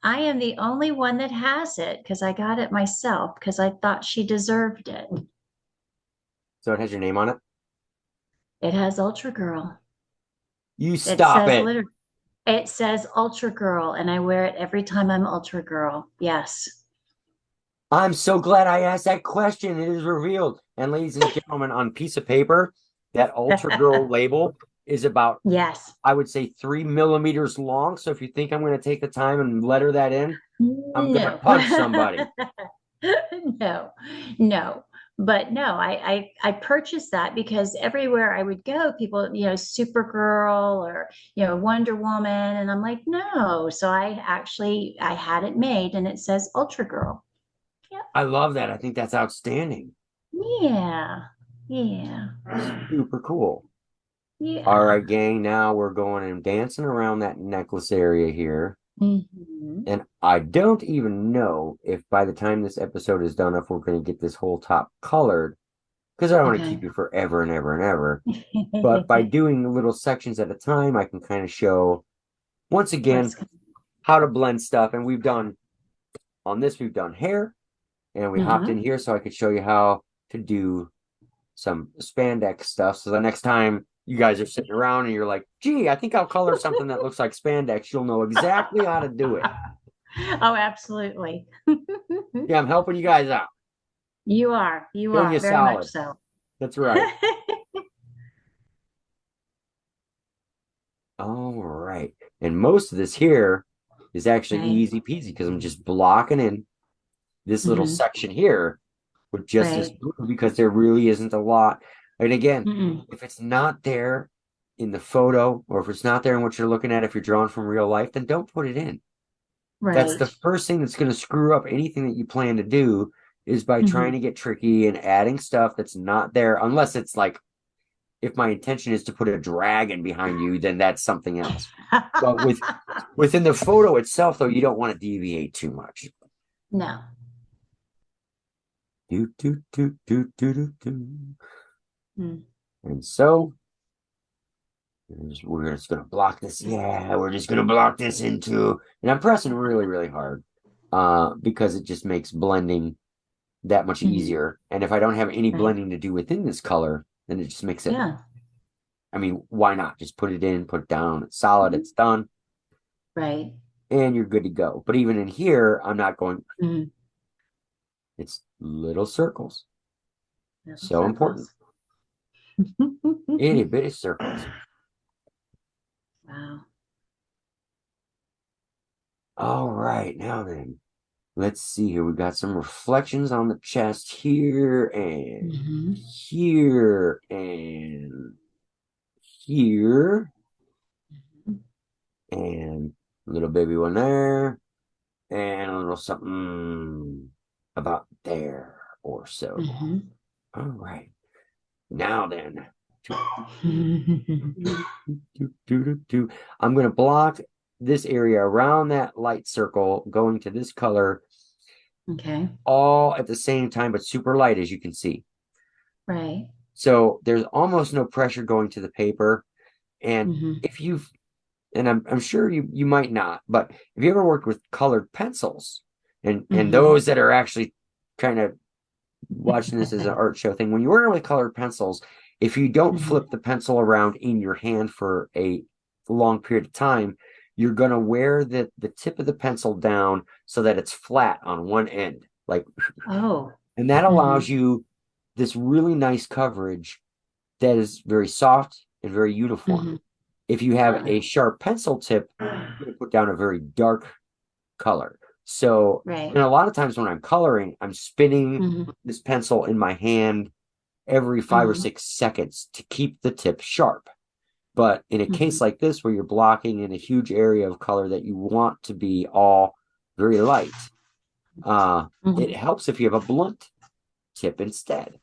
I am the only one that has it because I got it myself because I thought she deserved it. So it has your name on it? It has Ultra Girl. You It stop says it. literally, it says Ultra Girl, and I wear it every time I'm Ultra Girl. Yes. I'm so glad I asked that question. It is revealed. And ladies and gentlemen, on piece of paper, that Ultra Girl label is about, Yes. I would say, 3 millimeters long. So if you think I'm going to take the time and letter that in, I'm going to No. punch somebody. No, no. But no, I purchased that because everywhere I would go, people, Supergirl or, Wonder Woman, and I'm like, no. So I had it made and it says Ultra Girl. Yep. I love that. I think that's outstanding. Yeah. Yeah. Super cool. All Yeah. right, gang. Now we're going and dancing around that necklace area here. Hmm. And I don't even know if by the time this episode is done, if we're going to get this whole top colored, because I don't want to Okay. keep you forever and ever and ever. But by doing little sections at a time, I can kind of show, once again, What's how to blend stuff. And we've done, on this, we've done hair, and we hopped in Mhm. here so I could show you how to do some spandex stuff. So the next time you guys are sitting around and you're like, gee, I think I'll color something that looks like spandex, you'll know exactly how to do it. Oh, absolutely. Yeah, I'm helping you guys out. You Doing are you very much solid. so. That's right. All right. And most of this here is actually Okay. easy peasy because I'm just blocking in this little Hmm. section here with just this Right. blue because there really isn't a lot. And again, Mm-mm. if it's not there in the photo or if it's not there in what you're looking at, if you're drawing from real life, then don't put it in. That's the Right. first thing that's going to screw up anything that you plan to do is by trying Hmm. to get tricky and adding stuff that's not there, unless it's like if my intention is to put a dragon behind you, then that's something else. But within the photo itself, though, you don't want to deviate too much. No. Do, do, do, do, do, do, do. Mm. And so we're just going to block this. Yeah, we're just going to block this into, and I'm pressing really, really hard because it just makes blending that much Mhm. easier. And if I don't have any Right. blending to do within this color, then it just makes it, Yeah. I mean, why not? Just put it in, put it down. It's solid, Mhm. it's done, Right. and you're good to go. But even in here, I'm not going, Mhm. it's little circles. Little So important. circles. Itty bitty circles. Wow. All right, now then, let's see here. We got some reflections on the chest here and Hmm. here and here and little baby one there and a little something about there or so. Hmm. All right. Now then, I'm going to block this area around that light circle going to this color Okay. all at the same time, but super light, as you can see. Right. So there's almost no pressure going to the paper. And Hmm. if you've, and I'm sure you might not, but if you ever worked with colored pencils and Hmm. those that are actually kind of watching this as an art show thing, when you're working with colored pencils, if you don't Hmm. flip the pencil around in your hand for a long period of time, you're going to wear the tip of the pencil down so that it's flat on one end. Like, Oh. and that Hmm. allows you this really nice coverage that is very soft and very uniform. Hmm. If you have Oh. a sharp pencil tip, you're going to put down a very dark color. So, Right. and a lot of times when I'm coloring, I'm spinning Hmm. this pencil in my hand every 5 or 6 seconds to keep the tip sharp. But in a Hmm. case like this, where you're blocking in a huge area of color that you want to be all very light, it Hmm. helps if you have a blunt tip instead.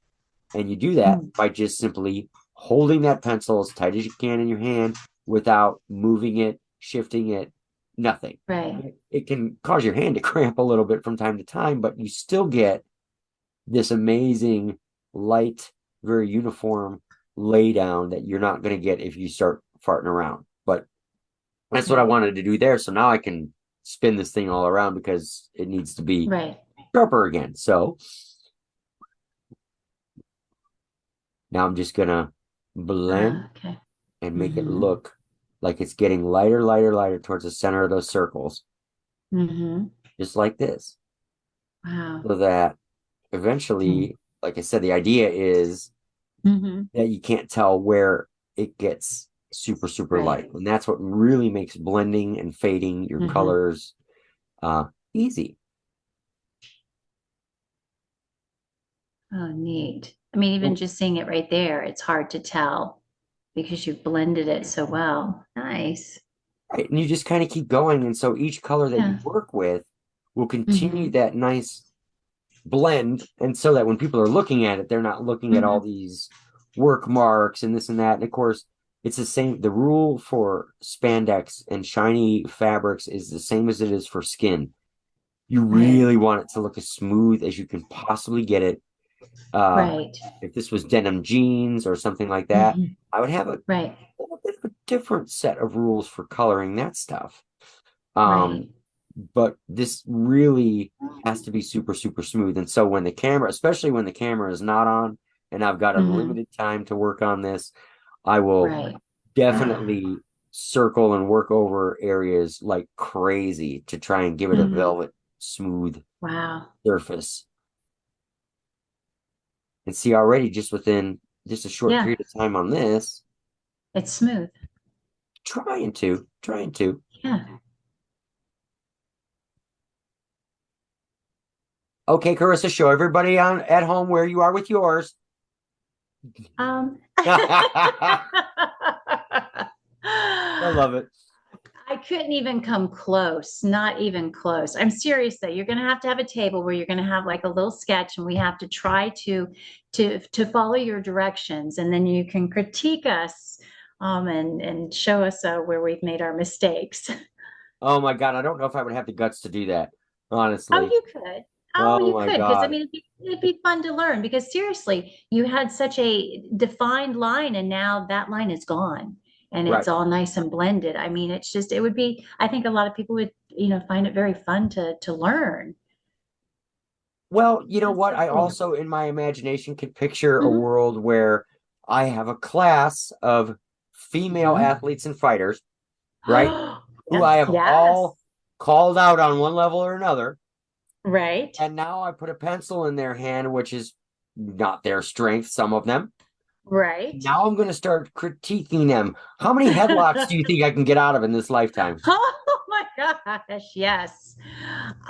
And you do that by just simply holding that pencil as tight as you can in your hand without moving it, shifting it, nothing. Right. It can cause your hand to cramp a little bit from time to time, but you still get this amazing, light, very uniform lay down that you're not going to get if you start farting around. But That's what I wanted to do there. So now I can spin this thing all around because it needs to be Right. sharper again. So now I'm just gonna blend Okay. and make it look like it's getting lighter, lighter, lighter towards the center of those circles, just like this. Wow. So that eventually, like I said, the idea is that you can't tell where it gets super, super Right. light. And that's what really makes blending and fading your colors easy. Oh, neat. I mean, even just seeing it right there, it's hard to tell because you've blended it so well. Nice. Right. And you just kind of keep going. And so each color that you Yeah. work with will continue that nice blend. And so that when people are looking at it, they're not looking at all these work marks and this and that. And of course, it's the same. The rule for spandex and shiny fabrics is the same as it is for skin. You really want it to look as smooth as you can possibly get it. Right. If this was denim jeans or something like that, I would have a Right. little bit of a different set of rules for coloring that stuff. Right. But this really has to be super, super smooth. And so when the camera, especially when the camera is not on and I've got unlimited time to work on this, I will Right. definitely circle and work over areas like crazy to try and give it a velvet smooth Wow. surface. And see already just within just a short period of time on this, It's smooth. trying to. Yeah. Okay, Carissa, show everybody on at home where you are with yours. I love it. I couldn't even come close, not even close. I'm serious though. You're going to have a table where you're going to have like a little sketch and we have to try to follow your directions and then you can critique us and show us where we've made our mistakes. Oh my God, I don't know if I would have the guts to do that, honestly. Oh, you could. Oh, Oh you my could, because I God. mean, it'd be fun to learn. Because seriously, you had such a defined line, and now that line is gone, and Right. it's all nice and blended. I mean, it's just it would be. I think a lot of people would, find it very fun to learn. Well, you know That's what? so I cool. also, in my imagination, could picture a world where I have a class of female athletes and fighters, right? Who I have all Yes. called out on one level or another. Right. And now I put a pencil in their hand, which is not their strength, some of them. Right. Now I'm going to start critiquing them. How many headlocks do you think I can get out of in this lifetime? Oh my gosh, yes.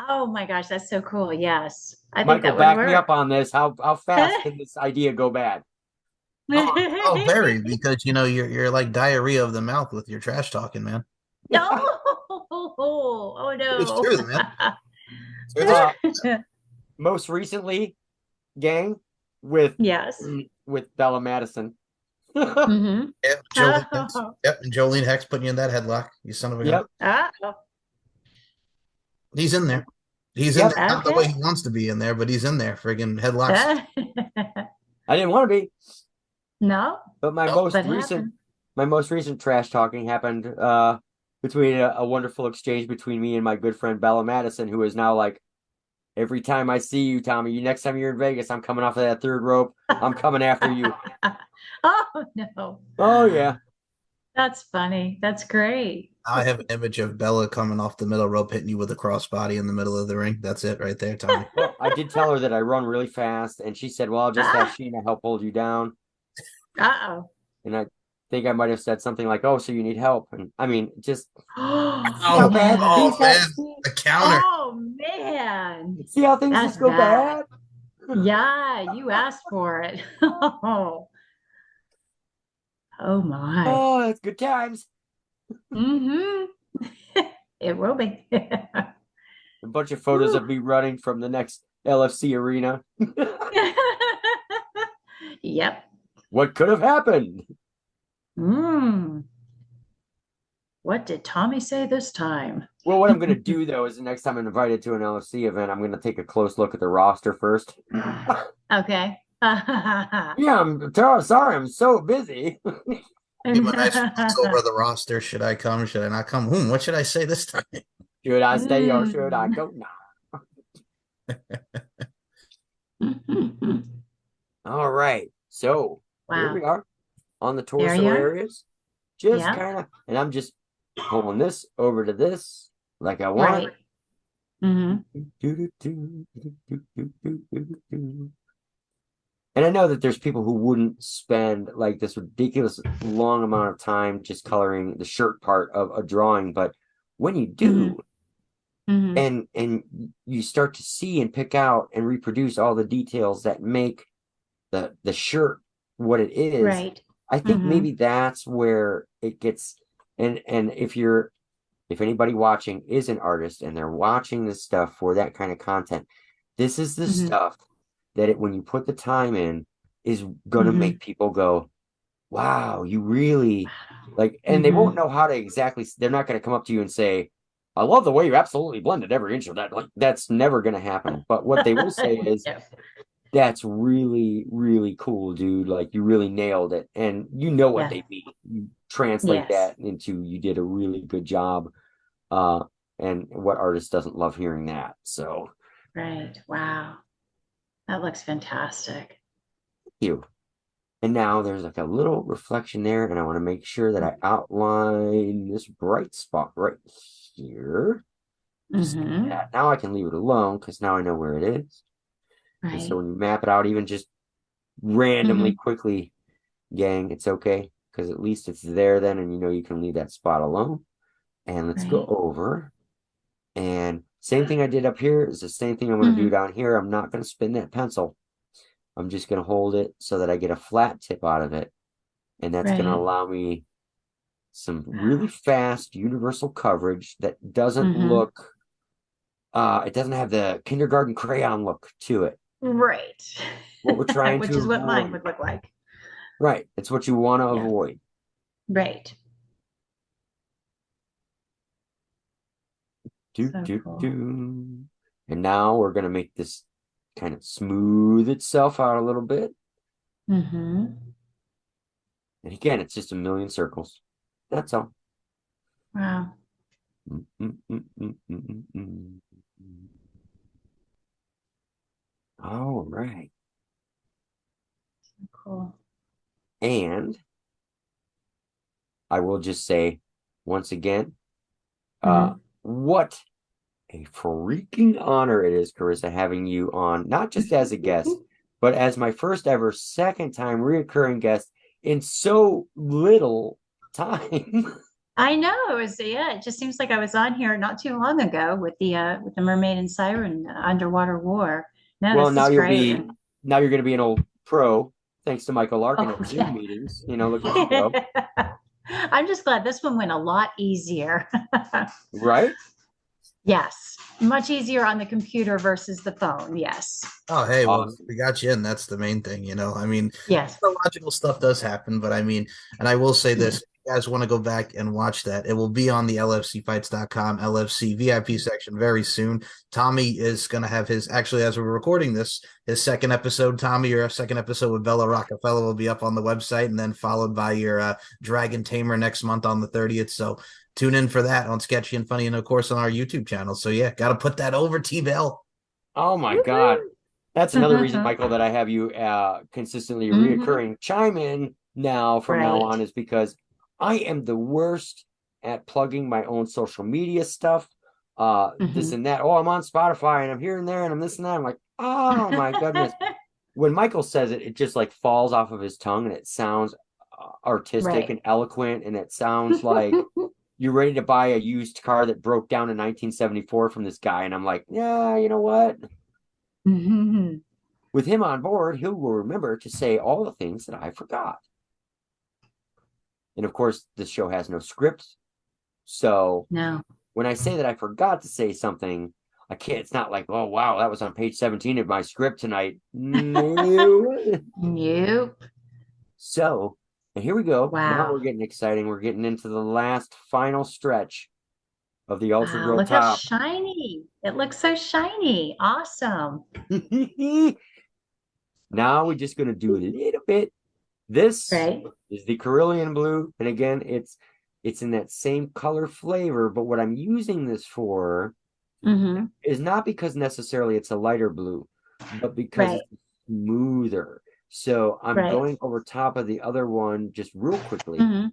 Oh my gosh, that's so cool. Yes. I think Michael, that would back me work. up on this. How fast can this idea go bad? Oh, very, because you're like diarrhea of the mouth with your trash talking, man. No. Oh It's no. true, man. It's Most recently, gang, with Yes. Bella Madison. Mm-hmm. yeah, Jolene Hex. Yep, and Jolene Hex putting you in that headlock. You son of a gun. Yep. He's in there. He's in Yep. there, not the way he wants to be in there, but he's in there. Friggin' headlocks. I didn't want to be, No, but but happened. my most recent trash talking happened between a wonderful exchange between me and my good friend Bella Madison, who is now like, every time I see you, Tommy, next time you're in Vegas, I'm coming off of that third rope. I'm coming after you. Oh no. Oh yeah. That's funny. That's great. I have an image of Bella coming off the middle rope, hitting you with a crossbody in the middle of the ring. That's it right there, Tommy. Well, I did tell her that I run really fast, and she said, "Well, I'll just have Sheena help hold you down." Uh-oh. And I think I might have said something like, "Oh, so you need help?" And I mean, just how Oh, bad things man, have. the counter. Oh man. See how things That's just go bad. Yeah, you asked for it. Oh my. Oh, that's good times. Mm-hmm. It will be. A bunch of photos of me running from the next LFC arena. Yep. What could have happened? What did Tommy say this time? Well, what I'm going to do, though, is the next time I'm invited to an LFC event, I'm going to take a close look at the roster first. Okay. Yeah, I'm sorry, I'm so busy. Give him a nice once over the roster. Should I come? Should I not come? What should I say this time? Should I stay or should I go now? All right. So here we Wow. are on the There torso you are. areas. Just Yeah. kind of, and I'm just pulling this over to this like I want. Right. Mm-hmm. And I know that there's people who wouldn't spend like this ridiculous long amount of time just coloring the shirt part of a drawing, but when you do, Mm-hmm. and you start to see and pick out and reproduce all the details that make the shirt what it is, Right. I think maybe that's where it gets. And if anybody watching is an artist and they're watching this stuff for that kind of content, this is the stuff that when you put the time in is going to make people go, wow, you really like, and they won't know how to exactly, they're not going to come up to you and say, I love the way you absolutely blended every inch of that. Like, that's never going to happen. But what they will say is, that's really, really cool, dude. Like, you really nailed it. And you know what they mean. You translate that into, you did a really good job. And what artist doesn't love hearing that? So, Right. Wow. That looks fantastic. thank you. And now there's like a little reflection there, and I want to make sure that I outline this bright spot right here. Just like that. Now I can leave it alone because now I know where it is. Right. And so when you map it out, even just randomly quickly, gang, it's okay because at least it's there then, and you know you can leave that spot alone. And let's go over. And same thing I did up here is the same thing I'm going to do down here. I'm not going to spin that pencil. I'm just going to hold it so that I get a flat tip out of it. And that's going to allow me some really fast universal coverage that doesn't look, it doesn't have the kindergarten crayon look to it. Right. What we're trying Which to is what avoid. mine would look like. Right. It's what you want to avoid. Right. And now we're going to make this kind of smooth itself out a little bit. And again, it's just a million circles. That's all. Wow. All right. Cool. And I will just say once again, what a freaking honor it is, Carissa, having you on, not just as a guest, but as my first ever second time reoccurring guest in so little time. I know. It just seems like I was on here not too long ago with the Mermaid and Siren underwater war. No, Well, this now is you're great. going to be an old pro thanks to Michael Larkin at Zoom meetings. You know, look at you go. I'm just glad this one went a lot easier. Right? Yes. Much easier on the computer versus the phone. Yes. Oh, hey, well, we got you in. That's the main thing, you know. I mean, yes, logical stuff does happen, but I mean, and I will say this, if you guys want to go back and watch that, it will be on the LFCfights.com LFC VIP section very soon. Tommy is going to have his, actually, as we're recording this, his second episode, Tommy, your second episode with Bella Rockefeller will be up on the website, and then followed by your Dragon Tamer next month on the 30th. So tune in for that on Sketchy and Funny, and of course on our YouTube channel. So yeah, got to put that over, T-Bell. Oh my God. That's another reason, Michael, that I have you consistently reoccurring chime in now from now on is because I am the worst at plugging my own social media stuff, this and that. Oh, I'm on Spotify and I'm here and there and I'm this and that. I'm like, oh my goodness. When Michael says it, it just like falls off of his tongue and it sounds artistic and eloquent, and it sounds like you're ready to buy a used car that broke down in 1974 from this guy. And I'm like, yeah, you know what? With him on board, he will remember to say all the things that I forgot. And of course, this show has no script. So when I say that I forgot to say something, I can't, it's not like, oh, wow, that was on page 17 of my script tonight. No. Nope. So, and here we go. Wow. Now we're getting exciting. We're getting into the last final stretch of the Ultragirl look top. how shiny. It looks so shiny. Awesome. Now we're just going to do a little bit This Right. is the Carillion blue, and again, it's in that same color flavor, but what I'm using this for Mm-hmm. is not because necessarily it's a lighter blue, but because Right. it's smoother. So I'm Right. going over top of the other one just real quickly Mm-hmm.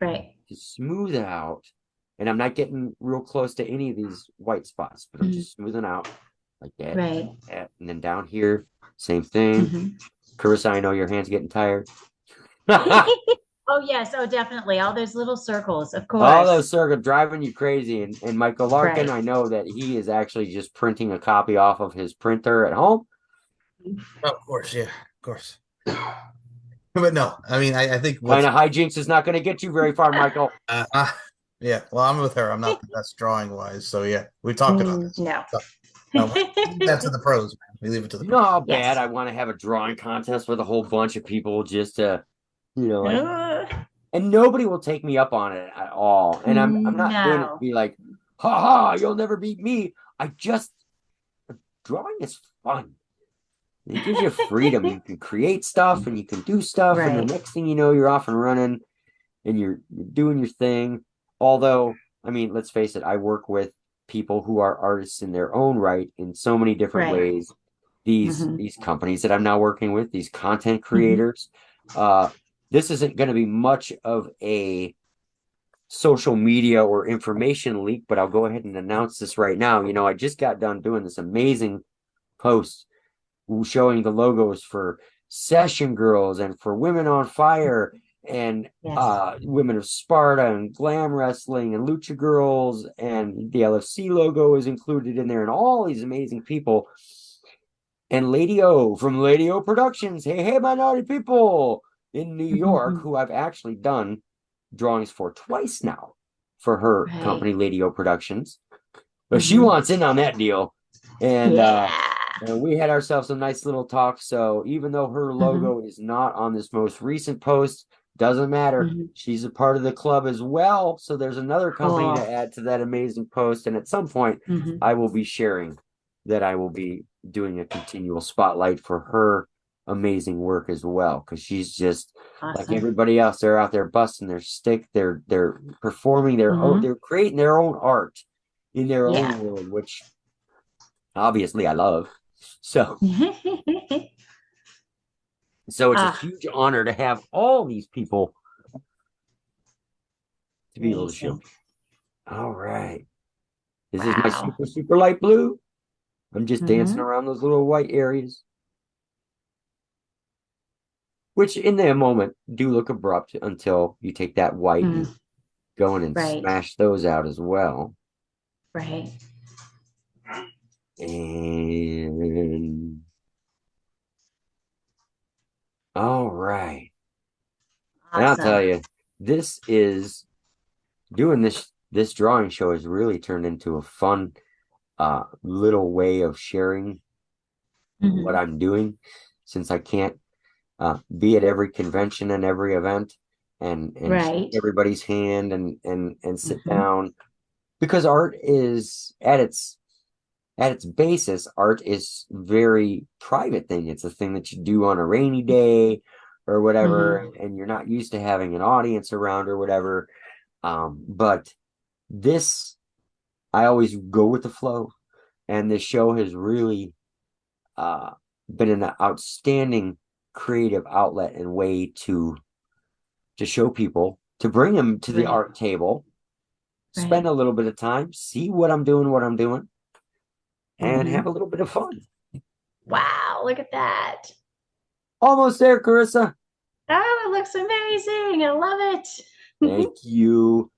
Right. to smooth it out. And I'm not getting real close to any of these white spots, but I'm Mm-hmm. just smoothing out like that. Right. And then down here, same thing. Mm-hmm. Carissa, I know your hand's getting tired. All Oh, yes. Oh, definitely. All those little circles, of course. those circles driving you crazy. And Michael Larkin, Right. I know that he is actually just printing a copy off of his printer at home. Oh, of course, yeah, of course. But no, I mean, I think Kind what's of hijinks is not going to get you very far, Michael. yeah. Well, I'm with her. I'm not the best drawing wise, so yeah, we talked about this. No. So, no, we leave that to the pros, man. We leave it to the You pros. know how bad Yes. I want to have a drawing contest with a whole bunch of people just to, like, and nobody will take me up on it at all. And I'm not doing it to No. be like, ha ha, you'll never beat me. Drawing is fun. It gives you freedom. You can create stuff and you can do stuff, and the Right. next thing you know, you're off and running and you're doing your thing. Although, I mean, let's face it, I work with people who are artists in their own right in so many different Right. ways. These Mm-hmm. these companies that I'm now working with, these content Mm-hmm. creators, this isn't going to be much of a social media or information leak, but I'll go ahead and announce this right now. I just got done doing this amazing post showing the logos for Session Girls and for Women on Fire and Yes. Women of Sparta and Glam Wrestling and Lucha Girls, and the LFC logo is included in there, and all these amazing people. And Lady O from Lady O Productions, hey minority people in New York, Mm-hmm. who I've actually done drawings for twice now for her Right. company Lady O Productions, but she Mm-hmm. wants in on that deal. And Yeah. and we had ourselves a nice little talk. So even though her Mm-hmm. logo is not on this most recent post, doesn't matter. Mm-hmm. She's a part of the club as well. So there's another company Cool. to add to that amazing post. And at some point, Mm-hmm. I will be sharing that I will be doing a continual spotlight for her amazing work as well. Because she's just like Awesome. everybody else. They're out there busting their stick. They're performing their own. Mm-hmm. They're creating their own art in their Yeah. own world, which obviously I love. So it's a Ah, huge honor to have all these people to be able to show. amazing. All right. This is my Wow. super, super light blue. I'm just dancing Mm-hmm. around those little white areas, which in the moment do look abrupt until you take that white and Mm-hmm. go in and Right. smash those out as well. Right. And all right. And I'll tell Awesome. you, this is doing this drawing show has really turned into a fun little way of sharing what Mm-hmm. I'm doing, since I can't be at every convention and every event and shake Right. everybody's hand and sit Mm-hmm. down, because art is at its basis, art is very private thing. It's a thing that you do on a rainy day or whatever, Mm-hmm. and you're not used to having an audience around or whatever. But this, I always go with the flow, and this show has really been an outstanding creative outlet and way to show people, to bring them to the Right. art table, spend Right. a little bit of time, see what I'm doing, and Mm-hmm. have a little bit of fun. Wow. Look at that. Almost there, Carissa. Oh, it looks amazing. I love it. Thank you.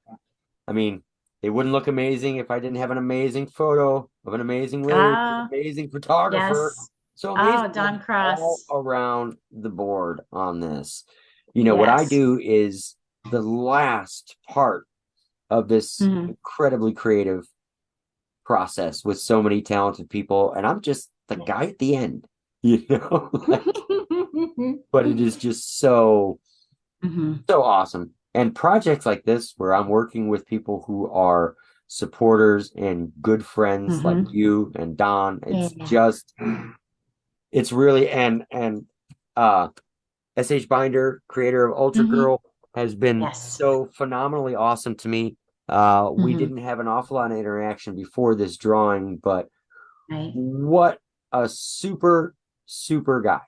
I mean, it wouldn't look amazing if I didn't have an amazing photo of an amazing lady, an Ah, amazing photographer. yes. So Oh, amazing Don all Cross. around the board on this. What I Yes. do is the last part of this Mm-hmm. incredibly creative process with so many talented people, and I'm just the guy at the end, like, but it is just so Mm-hmm. so awesome. And projects like this, where I'm working with people who are supporters and good friends like Mm-hmm. you and Don, Yeah. it's really, and S.H. Binder, creator of Ultragirl, has been Yes. so phenomenally awesome to me. We didn't have an awful lot of interaction before this drawing, but Right. what a super, super guy.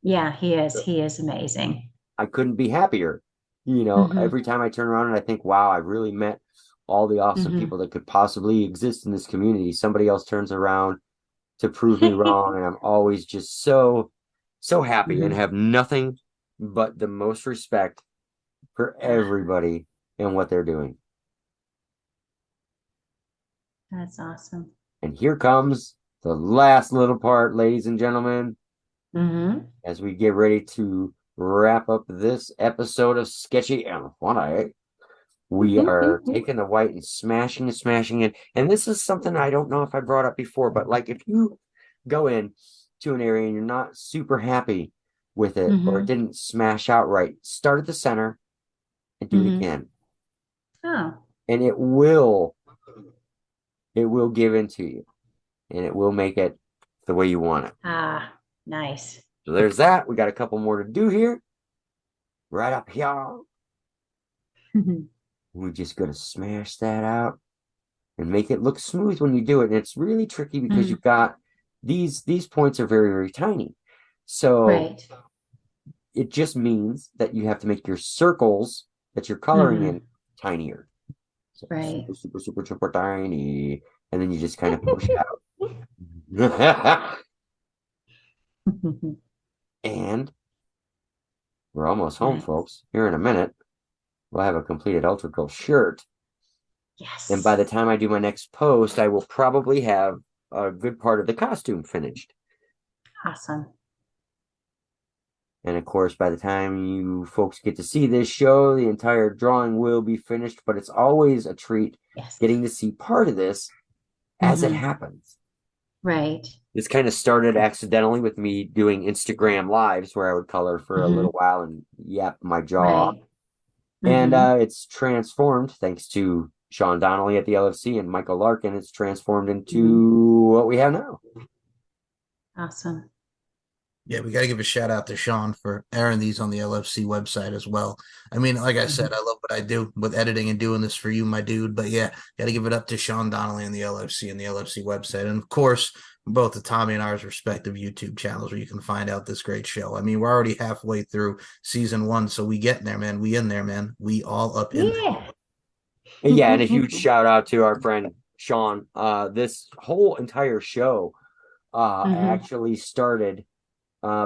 Yeah, he is. He is amazing. I couldn't be happier. Every time I turn around and I think, wow, I've really met all the awesome people that could possibly exist in this community. Somebody else turns around to prove me wrong, and I'm always just so, so happy and have nothing but the most respect for everybody and what they're doing. That's awesome. And here comes the last little part, ladies and gentlemen, as we get ready to wrap up this episode of Sketchy and Funny. We are taking the white and smashing it. And this is something I don't know if I brought up before, but like if you go in to an area and you're not super happy with it or it didn't smash out right, start at the center and do it again. Oh. And it will give in to you and it will make it the way you want it. Ah, nice. So there's that. We got a couple more to do here. Right up here. We're just going to smash that out and make it look smooth when you do it. And it's really tricky because you've got these points are very, very tiny. So it just means that you have to make your circles that you're coloring in tinier. So super, super, super, super tiny. And then you just kind of push out. And we're almost home, folks. Here in a minute, we'll have a completed Ultragirl shirt. Yes. And by the time I do my next post, I will probably have a good part of the costume finished. Awesome. And of course, by the time you folks get to see this show, the entire drawing will be finished, but it's always a treat getting to see part of this as it happens. Right. This kind of started accidentally with me doing Instagram lives where I would color for a little while and yap my jaw. Right. And it's transformed, thanks to Sean Donnelly at the LFC and Michael Larkin, it's transformed into what we have now. Awesome. Yeah, we got to give a shout out to Sean for airing these on the LFC website as well. I mean, like I said, I love what I do with editing and doing this for you, my dude. But yeah, got to give it up to Sean Donnelly and the LFC and the LFC website. And of course, both the Tommy and ours respective YouTube channels where you can find out this great show. I mean, we're already halfway through season 1, so we get there, man. We in there, man. We all up in there. Yeah, and a huge shout out to our friend Sean. This whole entire show actually started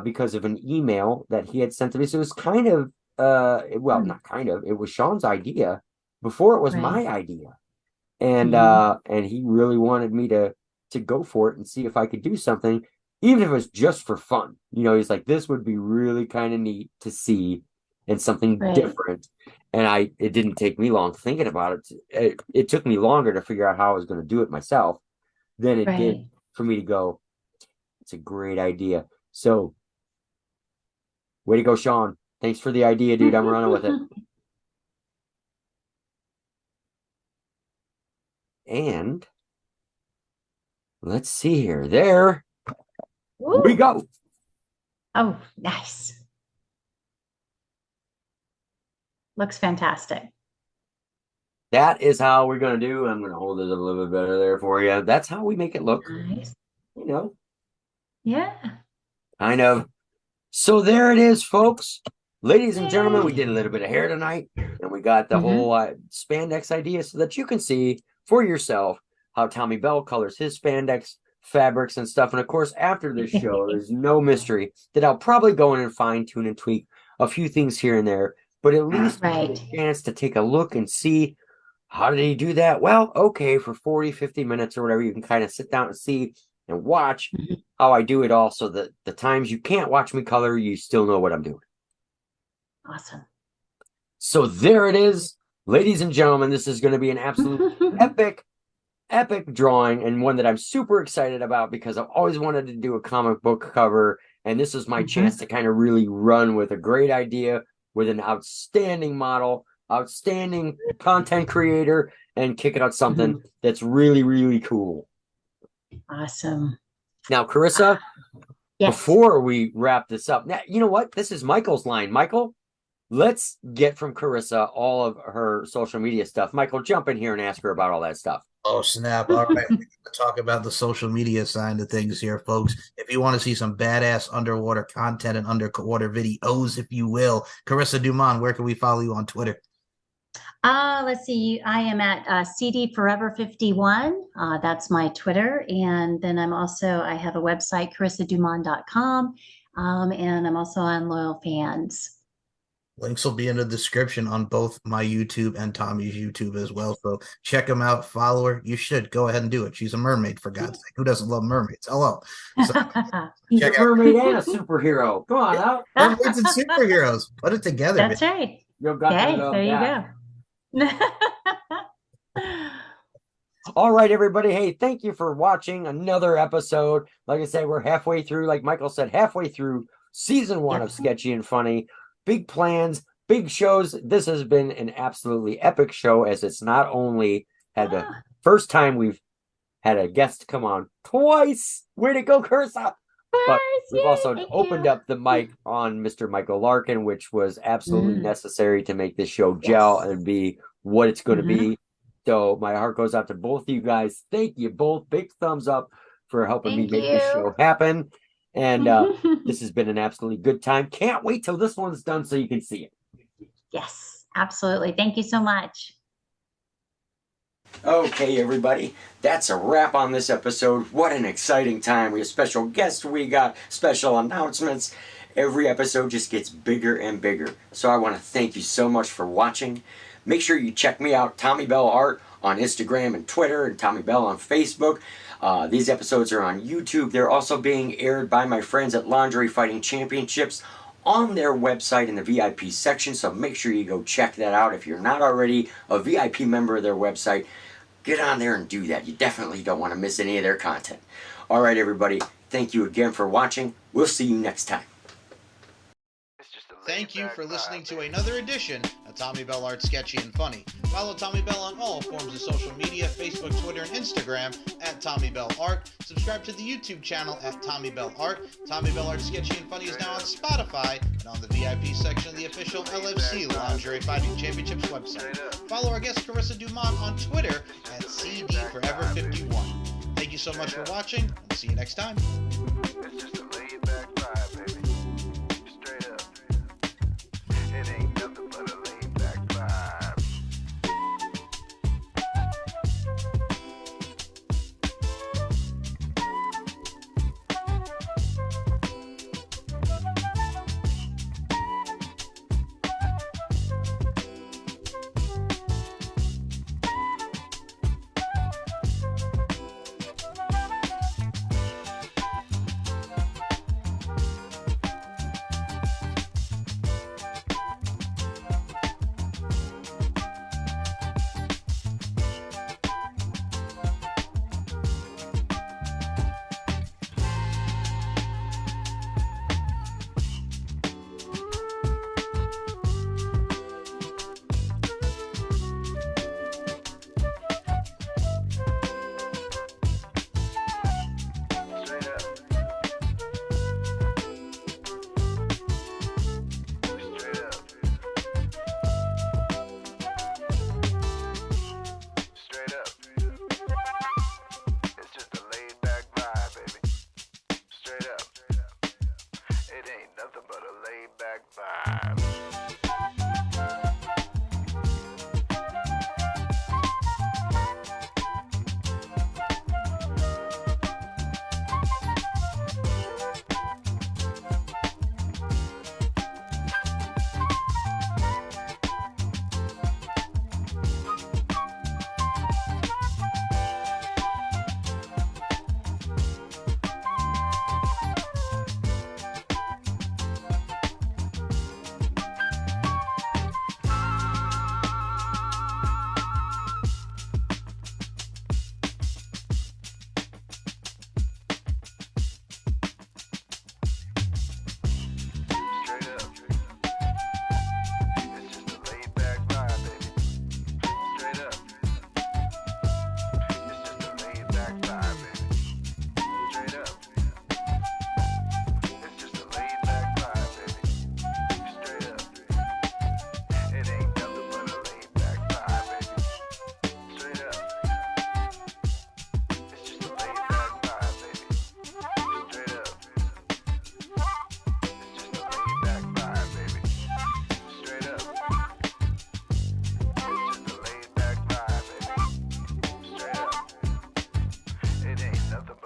because of an email that he had sent to me. So it was kind of, not kind of, it was Sean's idea before it was my idea. And he really wanted me to go for it and see if I could do something, even if it was just for fun. He's like, this would be really kind of neat to see and something different. And it didn't take me long thinking about it. It took me longer to figure out how I was going to do it myself than it did for me to go, it's a great idea. So, way to go, Sean. Thanks for the idea, dude. I'm running with it. And let's see here. There we go. Oh, nice. Looks fantastic. That is how we're going to do. I'm going to hold it a little bit better there for you. That's how we make it look. Nice. Yeah. Kind of. So there it is, folks. Ladies and gentlemen, we did a little bit of hair tonight, and we got the whole spandex idea so that you can see for yourself how Tommy Bell colors his spandex fabrics and stuff. And of course, after this show, there's no mystery that I'll probably go in and fine tune and tweak a few things here and there, but at least get a chance to take a look and see how did he do that? Well, okay, for 40, 50 minutes or whatever, you can kind of sit down and see and watch how I do it all so that the times you can't watch me color, you still know what I'm doing. Awesome. So there it is. Ladies and gentlemen, this is going to be an absolute epic drawing, and one that I'm super excited about because I've always wanted to do a comic book cover, and this is my chance to kind of really run with a great idea with an outstanding model, outstanding content creator, and kick it out something that's really, really cool. Awesome. Now, Carissa, Yes. before we wrap this up, now, you know what? This is Michael's line. Michael, let's get from Carissa all of her social media stuff. Michael, jump in here and ask her about all that stuff. Oh, snap. All right. We're going to talk about the social media side of things here, folks. If you want to see some badass underwater content and underwater videos, if you will, Carissa Dumond, where can we follow you on Twitter? Let's see. I am at CD Forever 51. That's my Twitter. And then I have a website, carissadumond.com. And I'm also on Loyal Fans. Links will be in the description on both my YouTube and Tommy's YouTube as well. So check them out. Follow her. You should go ahead and do it. She's a mermaid, for God's sake. Who doesn't love mermaids? Hello. So, She's a mermaid and a superhero. Come on out. Mermaids and superheroes. Put it together. That's right. Okay, there you go. All right, everybody. Hey, thank you for watching another episode. Like I said, we're halfway through, like Michael said, halfway through season 1 of Sketchy and Funny. Big plans, big shows. This has been an absolutely epic show, as it's not only had the first time we've had a guest come on twice. Way to go, Carissa! But we've also opened up the mic on Mr. Michael Larkin, which was absolutely necessary to make this show gel and be what it's going to be. So my heart goes out to both of you guys. Thank you both. Big thumbs up for helping me make this show happen. And this has been an absolutely good time. Can't wait till this one's done so you can see it. Yes, absolutely. Thank you so much. Okay, everybody, that's a wrap on this episode. What an exciting time. We have special guests, we got special announcements. Every episode just gets bigger and bigger. So I want to thank you so much for watching. Make sure you check me out, Tommy Bell Art, on Instagram and Twitter, and Tommy Bell on Facebook. These episodes are on YouTube. They're also being aired by my friends at Lingerie Fighting Championships on their website in the VIP section, so make sure you go check that out. If you're not already a VIP member of their website, get on there and do that. You definitely don't want to miss any of their content. All right, everybody, thank you again for watching. We'll see you next time. Thank you for listening to another edition of Tommy Bell Art Sketchy and Funny. Follow Tommy Bell on all forms of social media, Facebook, Twitter, and Instagram at Tommy Bell Art. Subscribe to the YouTube channel at Tommy Bell Art. Tommy Bell Art Sketchy and Funny is now on Spotify and on the VIP section of the official LFC Lingerie Fighting Championships website. Follow our guest Carissa Dumond on Twitter at CD Forever 51. Thank you so much for watching, and see you next time. It's just a laid back vibe, baby. Straight up. It ain't nothing but a laid back vibe. nothing